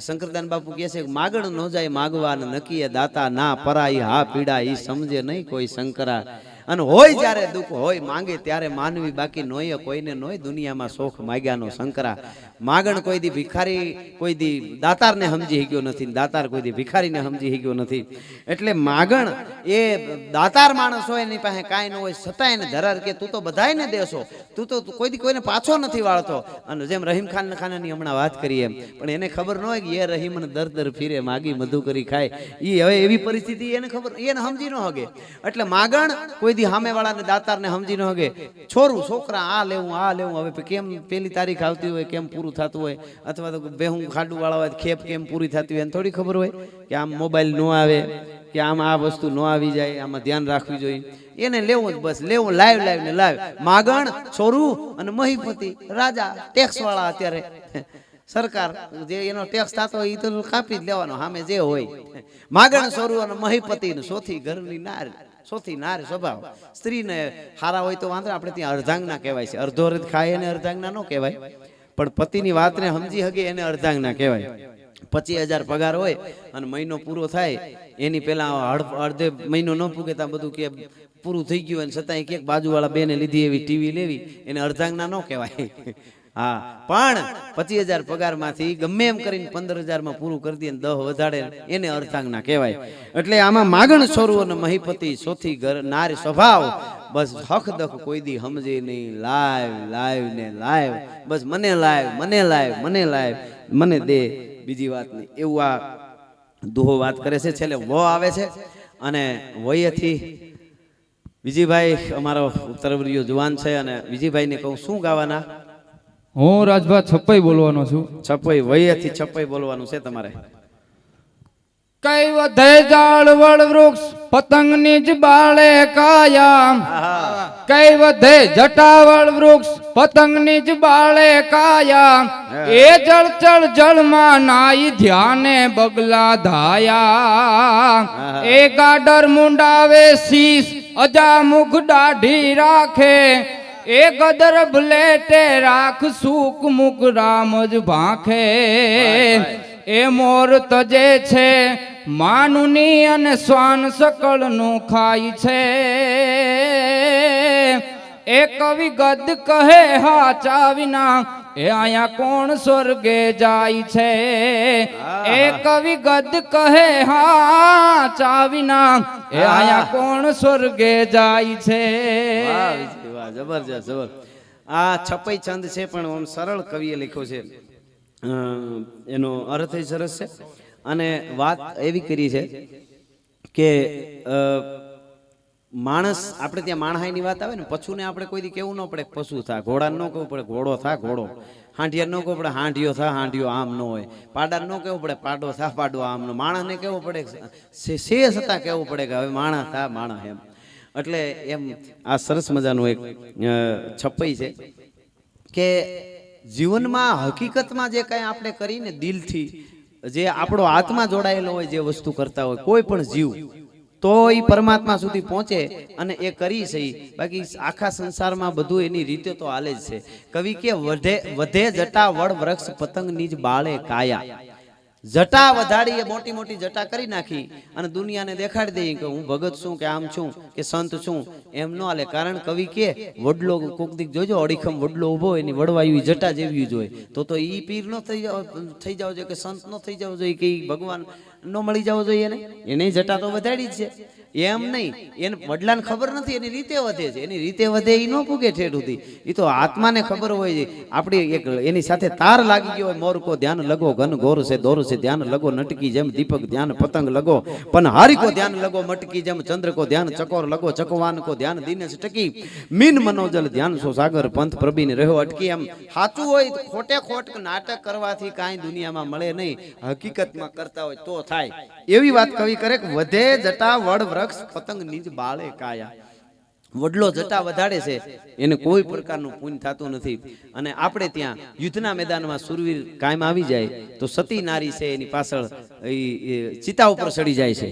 શંકરદાન બાપુ કહે છે માગણ ન જાય માગવા ને નકીએ દાતા ના પરાઈ હા પીડા ઈ સમજે નહીં કોઈ શંકરા. અને હોય જ્યારે દુઃખ હોય માંગે ત્યારે માનવી, બાકી નોય કોઈને નોય દુનિયામાં શોખ માગ્યાનો શંકરા. માગણ કોઈ દી ભિખારી કોઈ દી દાતારને સમજી ગયો નથી, દાતાર કોઈ દી ભિખારીને સમજી ગયો નથી. એટલે માગણ એ દાતાર માણસ હોય એની પાસે કાંઈ ન હોય છતાં એને ધરાર કે તું તો બધાયને દેશો, તું તો કોઈ દી કોઈને પાછો નથી વાળતો. અને જેમ રહીમ ખાનાની હમણાં વાત કરી એમ, પણ એને ખબર ન હોય કે એ રહીમને દર દર ફીરે માગી મધુ કરી ખાય. એ હવે એવી પરિસ્થિતિ એને ખબર, એને સમજી ન હગે. એટલે માગણ કોઈ દી સામે વાળાને દાતારને સમજી ન હગે. છોરું છોકરા આ લેવું હવે કેમ પેલી તારીખ આવતી હોય, કેમ પૂરું થતું હોય, અથવા તો બેહું ખાડું વાળા હોય ખેપ કેમ પૂરી થતી હોય એને થોડી ખબર હોય કે આમ મોબાઈલ ન આવે કે આમ આ વસ્તુ ન આવી જાય, આમાં ધ્યાન રાખવી જોઈએ. એને લેવું જ બસ, લેવું લાઈવ ને લાઈવ. માગણ છોરું અને મહીપતિ રાજા, ટેક્સ વાળા. અત્યારે સરકાર જે એનો ટેક્સ થતો હોય એ તો કાપી જ લેવાનો સામે જે હોય. માગણ છોરું અને મહીપતિ સોથી ઘરની નાર, સોથી નાર સ્વભાવ. સ્ત્રીને હારા હોય તો વાંધો, આપણે ત્યાં અર્ધાંગના કહેવાય છે. અડધો અર્ધ ખાય એને અર્ધાંગના ન કહેવાય, પણ પતિની વાતને સમજી હગે એને અર્ધાંગના કહેવાય. 25,000 પગાર હોય અને મહિનો પૂરો થાય એની પેલા અડધે મહિનો ન પૂગે ત્યાં બધું કે પૂરું થઈ ગયું અને છતાંય ક્યાંક બાજુવાળા બેને લીધી એવી ટીવી લેવી, એને અર્ધાંગના ન કહેવાય. હા, પણ 25,000 પગારમાંથી ગમે એમ કરીને 15,000માં પૂરું કરી દે, 10 વધારે એને અર્ધાંગના કહેવાય. એટલે આમાં માગણ છોરું અને મહીપતિ સોથી ઘર નારી સ્વભાવ. બસ હક દખ કોઈ દી સમજે નહીં, લાઈવ ને લાઈવ. બસ મને લાઈવ મને દે, બીજી વાત નહીં. એવું આ દુહો વાત કરે છે. છેલ્લે વો આવે છે અને વયથી વિજયભાઈ અમારો ઉત્તરવરીયો જુવાન છે અને વિજયભાઈને કહું શું ગાવાના? હું રાજભા છપ્પાઈ બોલવાનો છું. છપ્પાઈ વયથી છપ્પાઈ બોલવાનું છે તમારે. કઈ વધે ઝાડવડ વૃક્ષ પતંગની જ બાળે કાયા, કઈ વધે જટાવળ વૃક્ષ પતંગની જ બાળે કાયા, એ જળચળ જળમાં નાઈ ધ્યાને બગલા ધાયા, એ ગાડર મુંડાવે શીશ અજા મુખ દાઢી રાખે, એ ગદર ભલેટે રાખ સુક મુક રામ જ ભાંખે, એ મોર તજે છે માનુની અને શ્વાન સકળનું ખાય છે, એ કવિ ગદ કહે હાચા વિના એ આયા કોણ સ્વર્ગે જાય છે, એ કવિ ગદ કહે હાચા વિના એ આયા કોણ સ્વર્ગે જાય છે. જબરજસ્ત જબર. આ છપ્પાઈ છંદ છે પણ આમ સરળ કવિએ લખ્યો છે, એનો અર્થ સરસ છે. અને વાત એવી કરી છે કે માણસ, આપણે ત્યાં માણહાઈની વાત આવે ને, પશુને આપણે કોઈ દી કેવું ન પડે પશુ થા, ઘોડાને ન કહેવું પડે ઘોડો થા ઘોડો, હાંડિયા ન કહેવું પડે હાંડિયો થા હાંડિયો, આમ ન હોય. પાડાને ન કહેવું પડે પાડો થા પાડો, આમ ન. માણસને કહેવું પડે શે છતાં કહેવું પડે કે હવે માણસ થા માણસ એમ. એટલે એમ આ સરસ મજાનું એક છપ્પાઈ છે કે જીવનમાં હકીકતમાં જે કાંઈ આપણે કરીને દિલથી, જે આપણો આત્મા જોડાયેલો હોય, જે વસ્તુ કરતા હોય કોઈ પણ જીવ, તો એ પરમાત્મા સુધી પહોંચે અને એ કરી છે. બાકી આખા સંસારમાં બધું એની રીતે તો હાલે જ છે. કવિ કે વધે જટા વડ વૃક્ષ પતંગની જ બાળે કાયા. જટા વધાડી, એ મોટી મોટી જટા કરી નાખી અને દુનિયાને દેખાડી દઈ કે હું ભગત છું કે આમ છું કે સંત છું, એમ ન હાલે. કારણ કવિ કે વડલો કોક દીક જોજો અડીખમ વડલો ઉભો એની વડવાયું જટા જેવી જોઈએ, તો ઈ પીર નો થઈ જાવ જોઈએ કે સંત નો થઈ જવો જોઈએ કે ભગવાન નો મળી જવો જોઈએ એને જટા તો વધારી જ છે. એમ નહીં, એને વડલાને ખબર નથી, એની રીતે વધે છે, એની રીતે વધે એ ન પૂગે ઠેઠ સુધી, એ તો આત્માને ખબર હોય છે. આપણી એક એની સાથે તાર લાગી ગયો હોય, મોર કો ધ્યાન લગો ઘન ઘોર છે દોર છે ધ્યાન લગો નટકી જેમ દીપક ધ્યાન પતંગ લગો પણ હારી કો ધ્યાન લગો મટકી જેમ ચંદ્ર કો ધ્યાન ચકોર લગો ચકવાન કો ધ્યાન દિનેશ ટકી મીન મનોજલ ધ્યાન સો સાગર પંથ પ્રભીને રહ્યો અટકી. એમ સાચું હોય ખોટે ખોટ નાટક કરવાથી કાંઈ દુનિયામાં મળે નહીં, હકીકતમાં કરતા હોય તો થાય. એવી વાત કવિ કરે કે વધે જટા વડ વૃક્ષ પતંગ નીજ બાળે કાયા. વડલો જટા વધારે છે એને કોઈ પ્રકારનું પુણ્ય થતું નથી. અને આપણે ત્યાં યુદ્ધના મેદાનમાં સુરવીર કાયમ આવી જાય તો સતી નારી છે એની પાછળ ચિતા ઉપર ચડી જાય છે,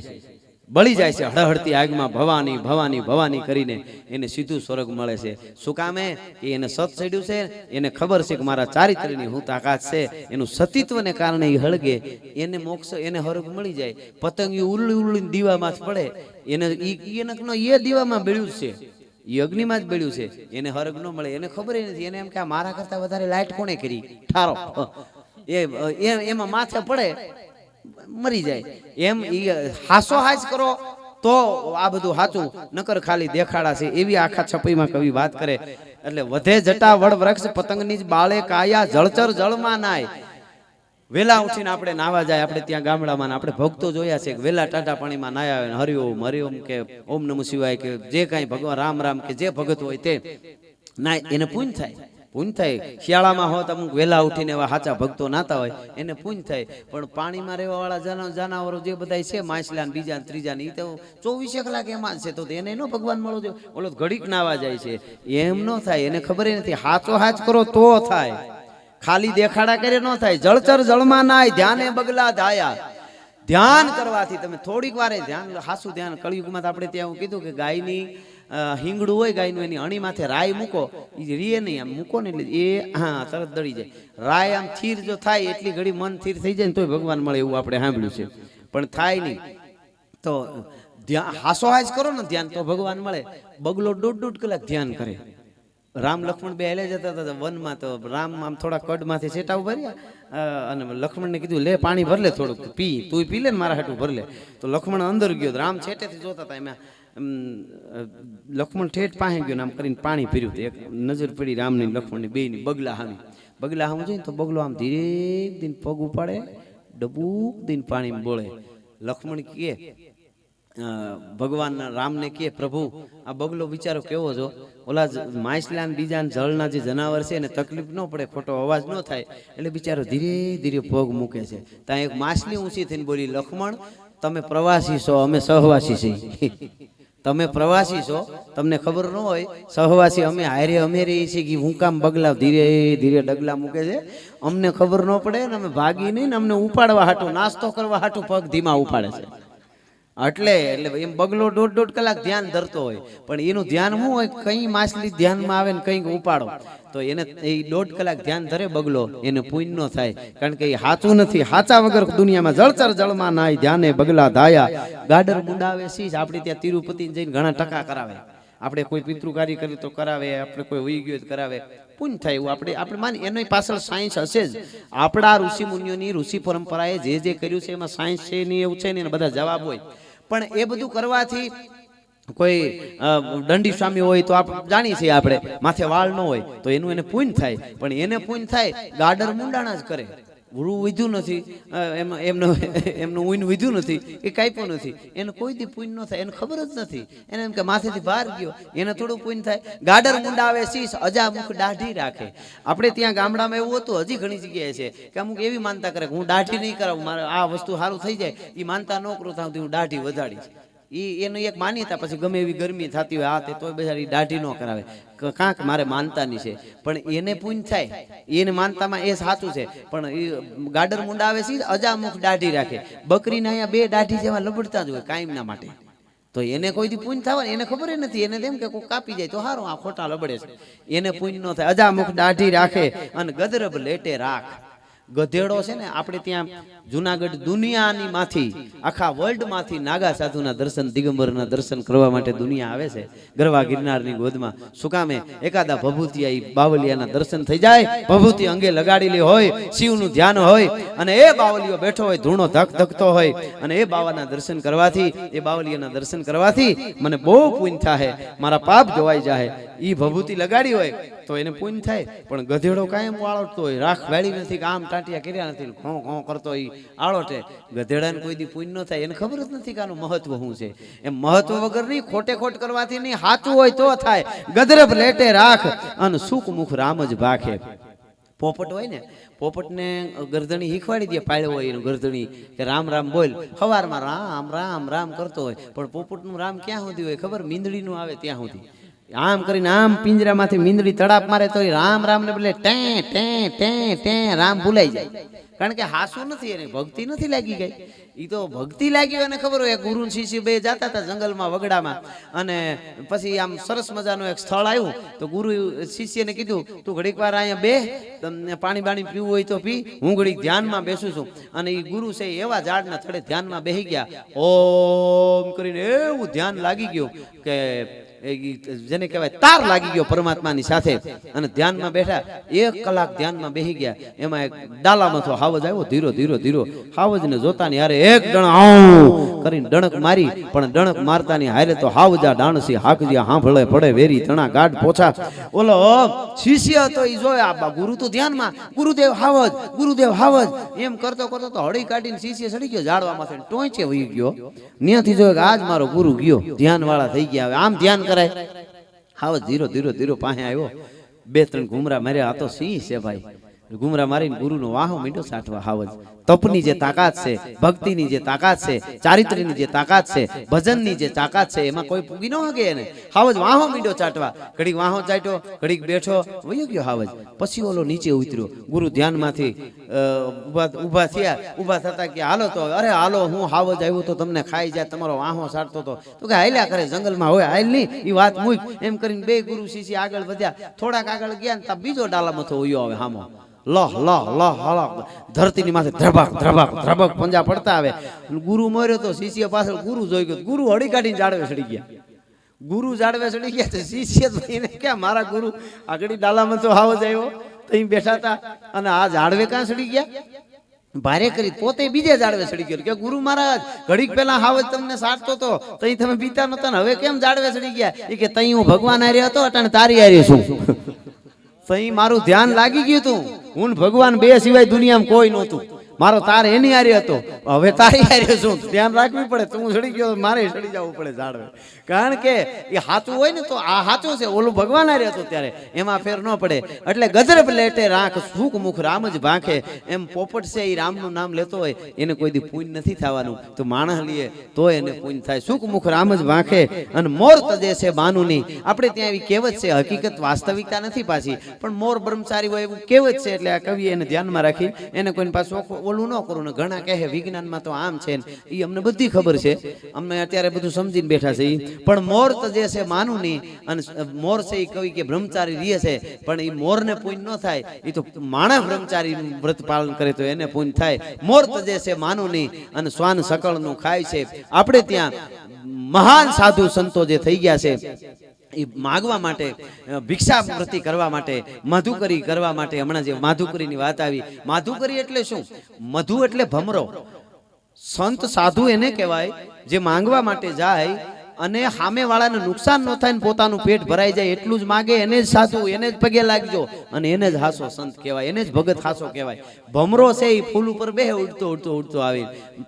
બળી જાય છે હળહળતી આગમાં ભવાની ભવાની ભવાની કરીને એને સીધું સ્વર્ગ મળે છે. શું કામે? એને સત ચડ્યું છે, એને ખબર છે કે મારા ચારિત્ર્યની હું તાકાત છે, એનું સતીત્વને કારણે એ હળગે, એને મોક્ષ એને હરગ મળી જાય. પતંગ ઉલ્લી ઉલ્લી દીવામાં જ પડે, એને એ દીવામાં બેળ્યું છે, એ અગ્નિમાં જ બેળ્યું છે, એને હરગ ન મળે. એને ખબર નથી, એને એમ કે મારા કરતા વધારે લાઈટ કોણે કરી ઠારો, એમાં માથે પડે મરી જાય. એમ હાસો હાસ કરો તો આ બધું સાચું, નકર ખાલી દેખાડા છે. એવી આખા છપાઈમાં કવિ વાત કરે. એટલે વધે જટા વડ વૃક્ષ પતંગની જ બાળે કાયા જળચર જળમાં નાય. વેલા ઉઠીને આપણે નાવા જાય, આપણે ત્યાં ગામડામાં આપણે ભક્તો જોયા છે કે વેલા ટાટા પાણીમાં નાયા આવે, હરિઓમ હરિઓમ કે ઓમ નમઃ શિવાય કે જે કાંઈ ભગવાન રામ રામ કે જે ભગત હોય તે નાય, એને પુણ્ય થાય. પુણ્ય થાય. શિયાળામાં હોત અમુક વેલા ઉઠીને એવા સાચા ભક્તો નાતા હોય એને પુણ્ય થાય. પણ પાણીમાં રહેવા વાળા જાનવરો જે બધા છે, માછલા બીજા ત્રીજા ને, એ તો 24 કલાક એમાં છે, તો એને નો ભગવાન મળો જો. ઓલો ઘડીક નાવા જાય છે, એમ ન થાય. એને ખબર નથી, હાચો હાચ કરો તો થાય, ખાલી દેખાડા કરે ન થાય. જળચર જળમાં નાય ધ્યાને બગલા ધાયા. ધ્યાન કરવાથી તમે થોડીક વારે ધ્યાન, હાસું ધ્યાન. કળિયુગમાં આપણે ત્યાં હું કીધું કે ગાયની હિંગડું હોય ગાયનું, એની અણી માથે રાય મૂકો, એ રીએ નહીં, આમ મૂકો ને એટલે એ હા તરત દળી જાય. રાય આમ થીર જો થાય એટલી ઘડી મન થીર થઈ જાય ને તોય ભગવાન મળે, એવું આપણે સાંભળ્યું છે. પણ થાય નહીં તો ધ્યાન હાસો હાસ કરો ને ધ્યાન તો ભગવાન મળે. બગલો 1.5 કલાક ધ્યાન કરે. રામ લક્ષ્મણ બે હેલે જતા હતા વનમાં, તો રામ આમ થોડા કડમાંથી સેટા ભર્યા અને લક્ષ્મણને કીધું લે પાણી ભર લે થોડુંક, પી તું પી લે ને મારા હાટું ભર લે. તો લક્ષ્મણ અંદર ગયો, રામ છેટેથી જોતા હતા, એમાં લક્ષ્મણ ઠેઠ પાસે ગયો ને આમ કરીને પાણી પીર્યું. એક નજર પડી રામની લક્ષ્મણની બેયની બગલા હામી. બગલા હામ જોઈને તો બગલો આમ ધીરે દિન પગ ઉપાડે, ડબુક દિન પાણી બોળે. લક્ષ્મણ કહે ભગવાન રામને કહે પ્રભુ આ બગલો બિચારો કેવો છો, ઓલા માછલા ને બીજા જળના જે જનાવર છે એને તકલીફ ન પડે, ખોટો અવાજ ન થાય, એટલે બિચારો ધીરે ધીરે પગ મૂકે છે. ત્યાં એક માછલી ઊંચી થઈને બોલી, લક્ષ્મણ તમે પ્રવાસી છો, અમે સહવાસી છીએ. તમે પ્રવાસી છો, તમને ખબર ન હોય, સહવાસી અમે હારે અમે રહી છીએ કે હું કામ બગલા ધીરે ધીરે ડગલા મૂકે છે, અમને ખબર ન પડે ને અમે ભાગી નહીં ને અમને ઉપાડવા હાટું, નાસ્તો કરવા હાટું પગ ધીમા ઉપાડે છે. એટલે એમ બગલો 1.5 કલાક ધ્યાન ધરતો હોય, પણ એનું ધ્યાન શું હોય, કઈ માછલી ધ્યાનમાં આવે ને કંઈક ઉપાડો તો એને એ 1.5 કલાક ધ્યાન ધરે બગલો, એને પુણ્ય ન થાય. કારણ કે એ સાચું નથી. સાચા વગર દુનિયામાં જળચર જળમાં નાય ધ્યાને બગલા ધાયા. ગાડર મુંડાવે શીશ. આપણે ત્યાં તિરુપતિ જઈને ઘણા ટકા કરાવે, આપણે કોઈ પિતૃ કાર્ય કર્યું તો કરાવે, આપણે કોઈ વહી ગયો કરાવે, પુણ્ય થાય એવું આપણે માની. એની પાછળ સાયન્સ હશે જ. આપણા ઋષિ મુનિઓની ઋષિ પરંપરાએ જે કર્યું છે એમાં સાયન્સ છે નહીં એવું છે ને, બધા જવાબ હોય. પણ એ બધું કરવાથી કોઈ દંડી સ્વામી હોય તો આપણે જાણીએ છીએ, આપણે માથે વાળ ન હોય તો એનું એને પુણ્ય થાય. પણ એને પુણ્ય થાય, ગાડર મુંડાણા જ કરે, રૂ વિધું નથી, એમનું ઊન વિધું નથી, એ કાંઈ નથી, એને કોઈ દી પુણ્ય ન થાય, એને ખબર જ નથી. એને એમ કે માથેથી બહાર ગયો, એને થોડું પુણ્ય થાય. ગાડર મુંડાવે શીશ, અજામુખ દાઢી રાખે. આપણે ત્યાં ગામડામાં એવું હતું, હજી ઘણી જગ્યાએ છે કે અમુક એવી માનતા કરે કે હું દાઢી નહીં કરાવું, મારે આ વસ્તુ સારું થઈ જાય, એ માનતા ન કરું ત્યાં હું દાઢી વધાડીશ. એનું એક માન્યતા. પછી ગમે એવી ગરમી થતી હોય આ તે તોય બજારી દાઢી ન કરાવે, કાંક મારે માનતાની છે. પણ એને પુણ્ય થાય, એને માનતામાં એ સાચું છે. પણ એ ગાડર મુંડાવે છે, અજામુખ દાઢી રાખે. બકરીને અહીંયા 2 દાઢી જેવા લબડતા જ હોય કાયમના માટે, તો એને કોઈ દી પુણ્ય થવા એને ખબર નથી. એને તેમ કે કોઈ કાપી જાય તો સારું, આ ખોટા લબડે છે, એને પુણ્ય ન થાય. અજામુખ દાઢી રાખે અને ગદરબ લેટે રાખ. ગધેડો છે ને આપણે ત્યાં જુનાગઢ દુનિયાની માંથી આખા વર્લ્ડ માંથી નાગા સાધુના દર્શન દિગંબરના દર્શન કરવા માટે દુનિયા આવે છે ગરવા ગિરનારની ગોદમાં. શું કામે? એકાદા ભભૂતિયા ઈ બાવલિયાના દર્શન થઈ જાય, ભભૂતિ અંગે લગાડેલી હોય, શિવનું ધ્યાન હોય અને એ બાવલિયો બેઠો હોય, ધૂણો ધક ધકતો હોય અને એ બાવાના દર્શન કરવાથી, એ બાવલિયાના દર્શન કરવાથી મને બહુ પુણ્ય થાય, મારા પાપ જોવાઈ જાય. ઈ ભભૂતિ લગાડી હોય તો એને પુણ્ય થાય. પણ ગધેડો કાયમ આળોટતો હોય, રાખ વાળી નથી, આમ ટાંટિયા કર્યા નથી, ઘો ઘો કરતો હોય આળોટે. ગધેડાને કોઈ દી પુણ્ય ન થાય, એને ખબર જ નથી કે આનું મહત્વ શું છે. એમ મહત્વ વગર નહીં, ખોટે ખોટ કરવાથી નહીં, સાચું હોય તો થાય. ગધરબ લેટે રાખ અને સુખ મુખ રામ જ ભાખે. પોપટ હોય ને, પોપટને ગરદણી શીખવાડી દે, પાળ્યો હોય એનું ગરદણી કે રામ રામ બોલ, સવારમાં રામ રામ રામ કરતો હોય. પણ પોપટનું રામ ક્યાં સુધી હોય ખબર? મીંદડીનું આવે ત્યાં સુધી. આમ કરીને આમ પિંજરામાંથી મીંદડી તડાપ મારે તો રામ રામ ને બદલે ટે ટે ટે ટે રામ ભૂલાઈ જાય. કારણ કે હાસુ નથી, એને ભક્તિ નથી લાગી ગઈ. ઈ તો ભક્તિ લાગી હોય ને ખબર હોય. ગુરુ શિષ્ય બે જતા હતા જંગલમાં વગડામાં, અને પછી આમ સરસ મજાનું એક સ્થળ આવ્યું તો ગુરુ શિષ્યને કીધું તું ઘડીક વાર અહીંયા બે, તમને પાણી બાણી પીવું હોય તો પી, હું ઘડીક ધ્યાનમાં બેસું છું. અને એ ગુરુ છે એવા ઝાડના થડે ધ્યાનમાં બેસી ગયા. ઓમ કરીને એવું ધ્યાન લાગી ગયું કે જેને કહેવાય તાર લાગી ગયો પરમાત્માની સાથે. અને ધ્યાનમાં બેઠા, 1 કલાક ધ્યાનમાં બેસી ગયા. એમાં એક ડાલામાં તો હાવજ આવ્યો, ધીરો ધીરો ધીરો. હાવજને જોતાની હારે એક ડણ કરીને ડણક મારી, પણ ડણક મારતાની હારે તો હાવજા ડાણસી હાકજી હાંભળે પડે વેરી તણા ગાઢ પોછા. ઓલો શિષ્ય હતો ઈ જોયા, ગુરુ તો ધ્યાનમાં, ગુરુદેવ હાવજ એમ કરતો કરતો તો હળી કાઢીને શિષ્ય સડી ગયો ઝાડવામાંથી, ટોંચે વહી ગયો. ત્યાંથી જોયો કે આજ મારો ગુરુ ગયો, ધ્યાન વાળા થઈ ગયા. હવે આમ ધ્યાન કરાય. હાવજ ધીરો ધીરો ધીરો પાસે આવ્યો, 2-3 ઘુમરા માર્યા. આ તો સિંહ છે ભાઈ. ઘુમરા મારીને ગુરુનો વાહો મીંડો સાટવા. હાવજ તપની જે તાકાત છે, ભક્તિની જે તાકાત છે, ચારિત્ર્યની જે તાકાત છે, ભજનની જે તાકાત છે, એમાં કોઈ પૂગી ન હગે એને. હાવજ વાહો મીંડો ચાટવા. ઘડીક વાહો ચાટ્યો, ઘડીક બેઠો, વયો ગયો હાવજ. પછી ઓલો નીચે ઉતર્યો. ગુરુ ધ્યાનમાંથી ઊભા થયા. ઊભા થતા કે હાલો તો, અરે હાલો, હું હાવજ આવ્યો તો તમને ખાઈ જાય, તમારો વાહો સાટતો તો. તો કે હાલ્યા કરે, જંગલમાં હોય હાલ નહીં, એ વાત મૂક. એમ કરીને બે ગુરુ શિષ્ય આગળ વધ્યા. થોડાક આગળ ગયા ને બીજો ડાલામાં તો ઉયો આવે હામો. લહ લહ લહ લહ ધરતીની માથે ધ્રબક ધ્રબક ધ્રબક પંજા પડતા આવે. ગુરુ મર્યો તો શિષ્ય પાછળ ગુરુ જોઈ ગયો. ગુરુ હળી કાઢીને ઝાડવે ચડી ગયા. ગુરુ ઝાડવે ચડી ગયા તો શિષ્ય એને ક્યાં, મારા ગુરુ આગળ ડાલામાં તો હાવજ આવ્યો તો અહીં બેઠા હતા, અને આ ઝાડવે ક્યાં ચડી ગયા? ભારે કરી પોતે બીજે ઝાડવે ચડી ગયો કે ગુરુ મહારાજ ઘડીક પેલા હાવજ તમને સાટતો તો તઈ તમે પીતા નતા ને હવે કેમ ઝાડવે ચડી ગયા? એ કે તઈ હું ભગવાન હારે હતો, અટાણે તારી હારે છું. તઈ મારું ધ્યાન લાગી ગયું તું. હું ભગવાન બે સિવાય દુનિયામાં કોઈ નહોતું. મારો તાર એની હારે હતો, હવે તારી હારે શું? ધ્યાન રાખવી પડે. તું ચડી ગયો, મારે ચડી જવું પડે ઝાડવે. કારણ કે એ સાચું હોય ને તો આ સાચું છે, ઓલું ભગવાન હારે હતો ત્યારે એમાં ફેર ન પડે. એટલે ગજરબ લેટે રાખ સુખ મુખ રામ જ ભાંખે. એમ પોપટ છે એ રામનું નામ લેતો હોય, એને કોઈ દી પુણ્ય નથી થવાનું. તો માણસ લઈએ તો એને પુણ્ય થાય. સુખ મુખ રામ જ ભાંખે અને મોર તજે છે બાનુની. આપણે ત્યાં એવી કહેવત છે, હકીકત વાસ્તવિકતા નથી પાછી, પણ મોર બ્રહ્મચારી હોય એવું કહેવત છે. એટલે આ કવિ એને ધ્યાનમાં રાખી એને કોઈને પાછું ઓલું ન કરું. ને ઘણા કહે વિજ્ઞાનમાં તો આમ છે, એ અમને બધી ખબર છે, અમે અત્યારે બધું સમજીને બેઠા છે. પણ મોર તજે છે માનુની, અને મોર છે એ કવિ કે બ્રહ્મચારી રીએ છે, પણ એ મોરને પુણ્ય ન થાય. એ તો માણસ બ્રહ્મચારી વ્રત પાલન કરે તો એને પુણ્ય થાય. મોર તજે છે માનુની અને શ્વાન સકળનું ખાય છે. આપણે ત્યાં મહાન સાધુ સંતો જે થઈ ગયા છે, એ માગવા માટે, ભિક્ષાવૃત્તિ કરવા માટે, માધુકરી કરવા માટે. હમણાં જે માધુકરીની વાત આવી, માધુકરી એટલે શું? મધુ એટલે ભમરો. સંત સાધુ એને કહેવાય જે માંગવા માટે જાય અને સામે વાળાને નુકસાન ન થાય ને પોતાનું પેટ ભરાઈ જાય એટલું જ માગે, એને જ સાધુ, એને જ પગે લાગજો અને એને જ હાસો સંત કહેવાય, એને જ ભગત હાસો કહેવાય. ભમરો છે એ ફૂલ ઉપર બેહે, ઉડતો ઉડતો ઉડતો આવે,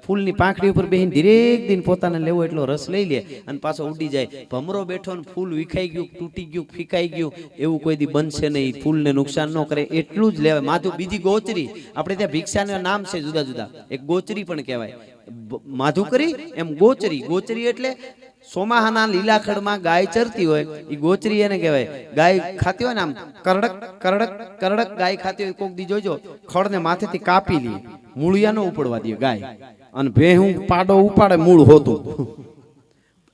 ફૂલની પાંખડી ઉપર બેહીને ધીરેક દિન પોતાને લેવો એટલો રસ લઈ લે અને પાછો ઉડી જાય. ભમરો બેઠો ને ફૂલ વિખાઈ ગયું, તૂટી ગયું, ફીકાઈ ગયું, એવું કોઈ દી બનશે નહીં. ફૂલને નુકસાન ન કરે એટલું જ લેવાય. માધુ બીજી ગોચરી, આપણે ત્યાં ભિક્ષાના નામ છે જુદા જુદા, એક ગોચરી પણ કહેવાય. માધુકરી એમ ગોચરી. ગોચરી એટલે સોમાહાના લીલાખડમાં ગાય ચરતી હોય, એ ગોચરી એને કહેવાય. ગાય ખાતી હોય ને આમ કરડક કરડક કરડક ગાય ખાતી હોય, કોક દી જોજો ખડને માથેથી કાપી લે, મૂળિયા ન ઉપડવા દે ગાય, અને ભેહું પાડો ઉપાડે મૂળ હોતું.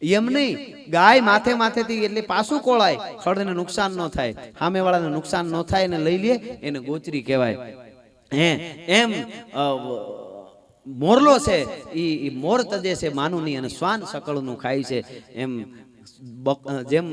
એમ નહીં, ગાય માથે માથેથી એટલે પાછું કોળાય, ખડને નુકસાન ન થાય, સામે વાળાને નુકસાન ન થાય ને લઈ લે, એને ગોચરી કહેવાય. હે એમ મોરલો છે ઈ મોર તજે છે માનુની અને શ્વાન સકળનું ખાય છે એમ જેમ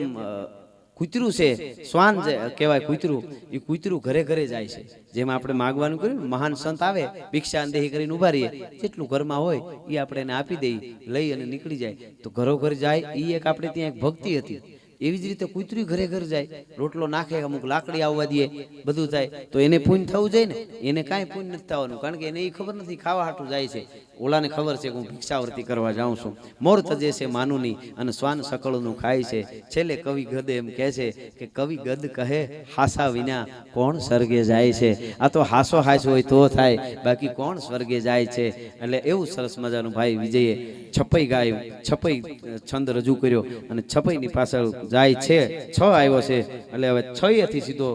કૂતરું છે શ્વાન જે કહેવાય કૂતરું એ કૂતરું ઘરે ઘરે જાય છે જેમ આપણે માગવાનું કર્યું મહાન સંત આવે ભિક્ષા દેહી કરીને ઉભા રહીએ જેટલું ઘરમાં હોય એ આપણે એને આપી દઈએ લઈ અને નીકળી જાય તો ઘરો ઘર જાય એ એક આપણે ત્યાં એક ભક્તિ હતી એવી જ રીતે કૂતરું ઘરે ઘર જાય રોટલો નાખે અમુક લાકડી આવવા દે બધું થાય તો એને પુણ્ય થવું જોઈએ ને એને કાંઈ પુણ્ય નથી થવાનું કારણ કે એને એ ખબર નથી ખાવા હાટું જાય છે ઓલાને ખબર છે કે હું ભિક્ષાવર્તી કરવા જાઉં છું મોર તજે છે માનુની અને શ્વાન સકળનું ખાય છે છેલ્લે કવિ ગદ એમ કહે છે કે કવિ ગદ કહે હાસા વિના કોણ સ્વર્ગે જાય છે આ તો હાસો હાસો હોય તો થાય બાકી કોણ સ્વર્ગે જાય છે એટલે એવું સરસ મજાનું ભાઈ વિજયે છપઈ ગાયું છપઈ છંદ રજૂ કર્યો અને છપઈની પાછળ જાય છે છ આવ્યો છે એટલે હવે છ થી સીધો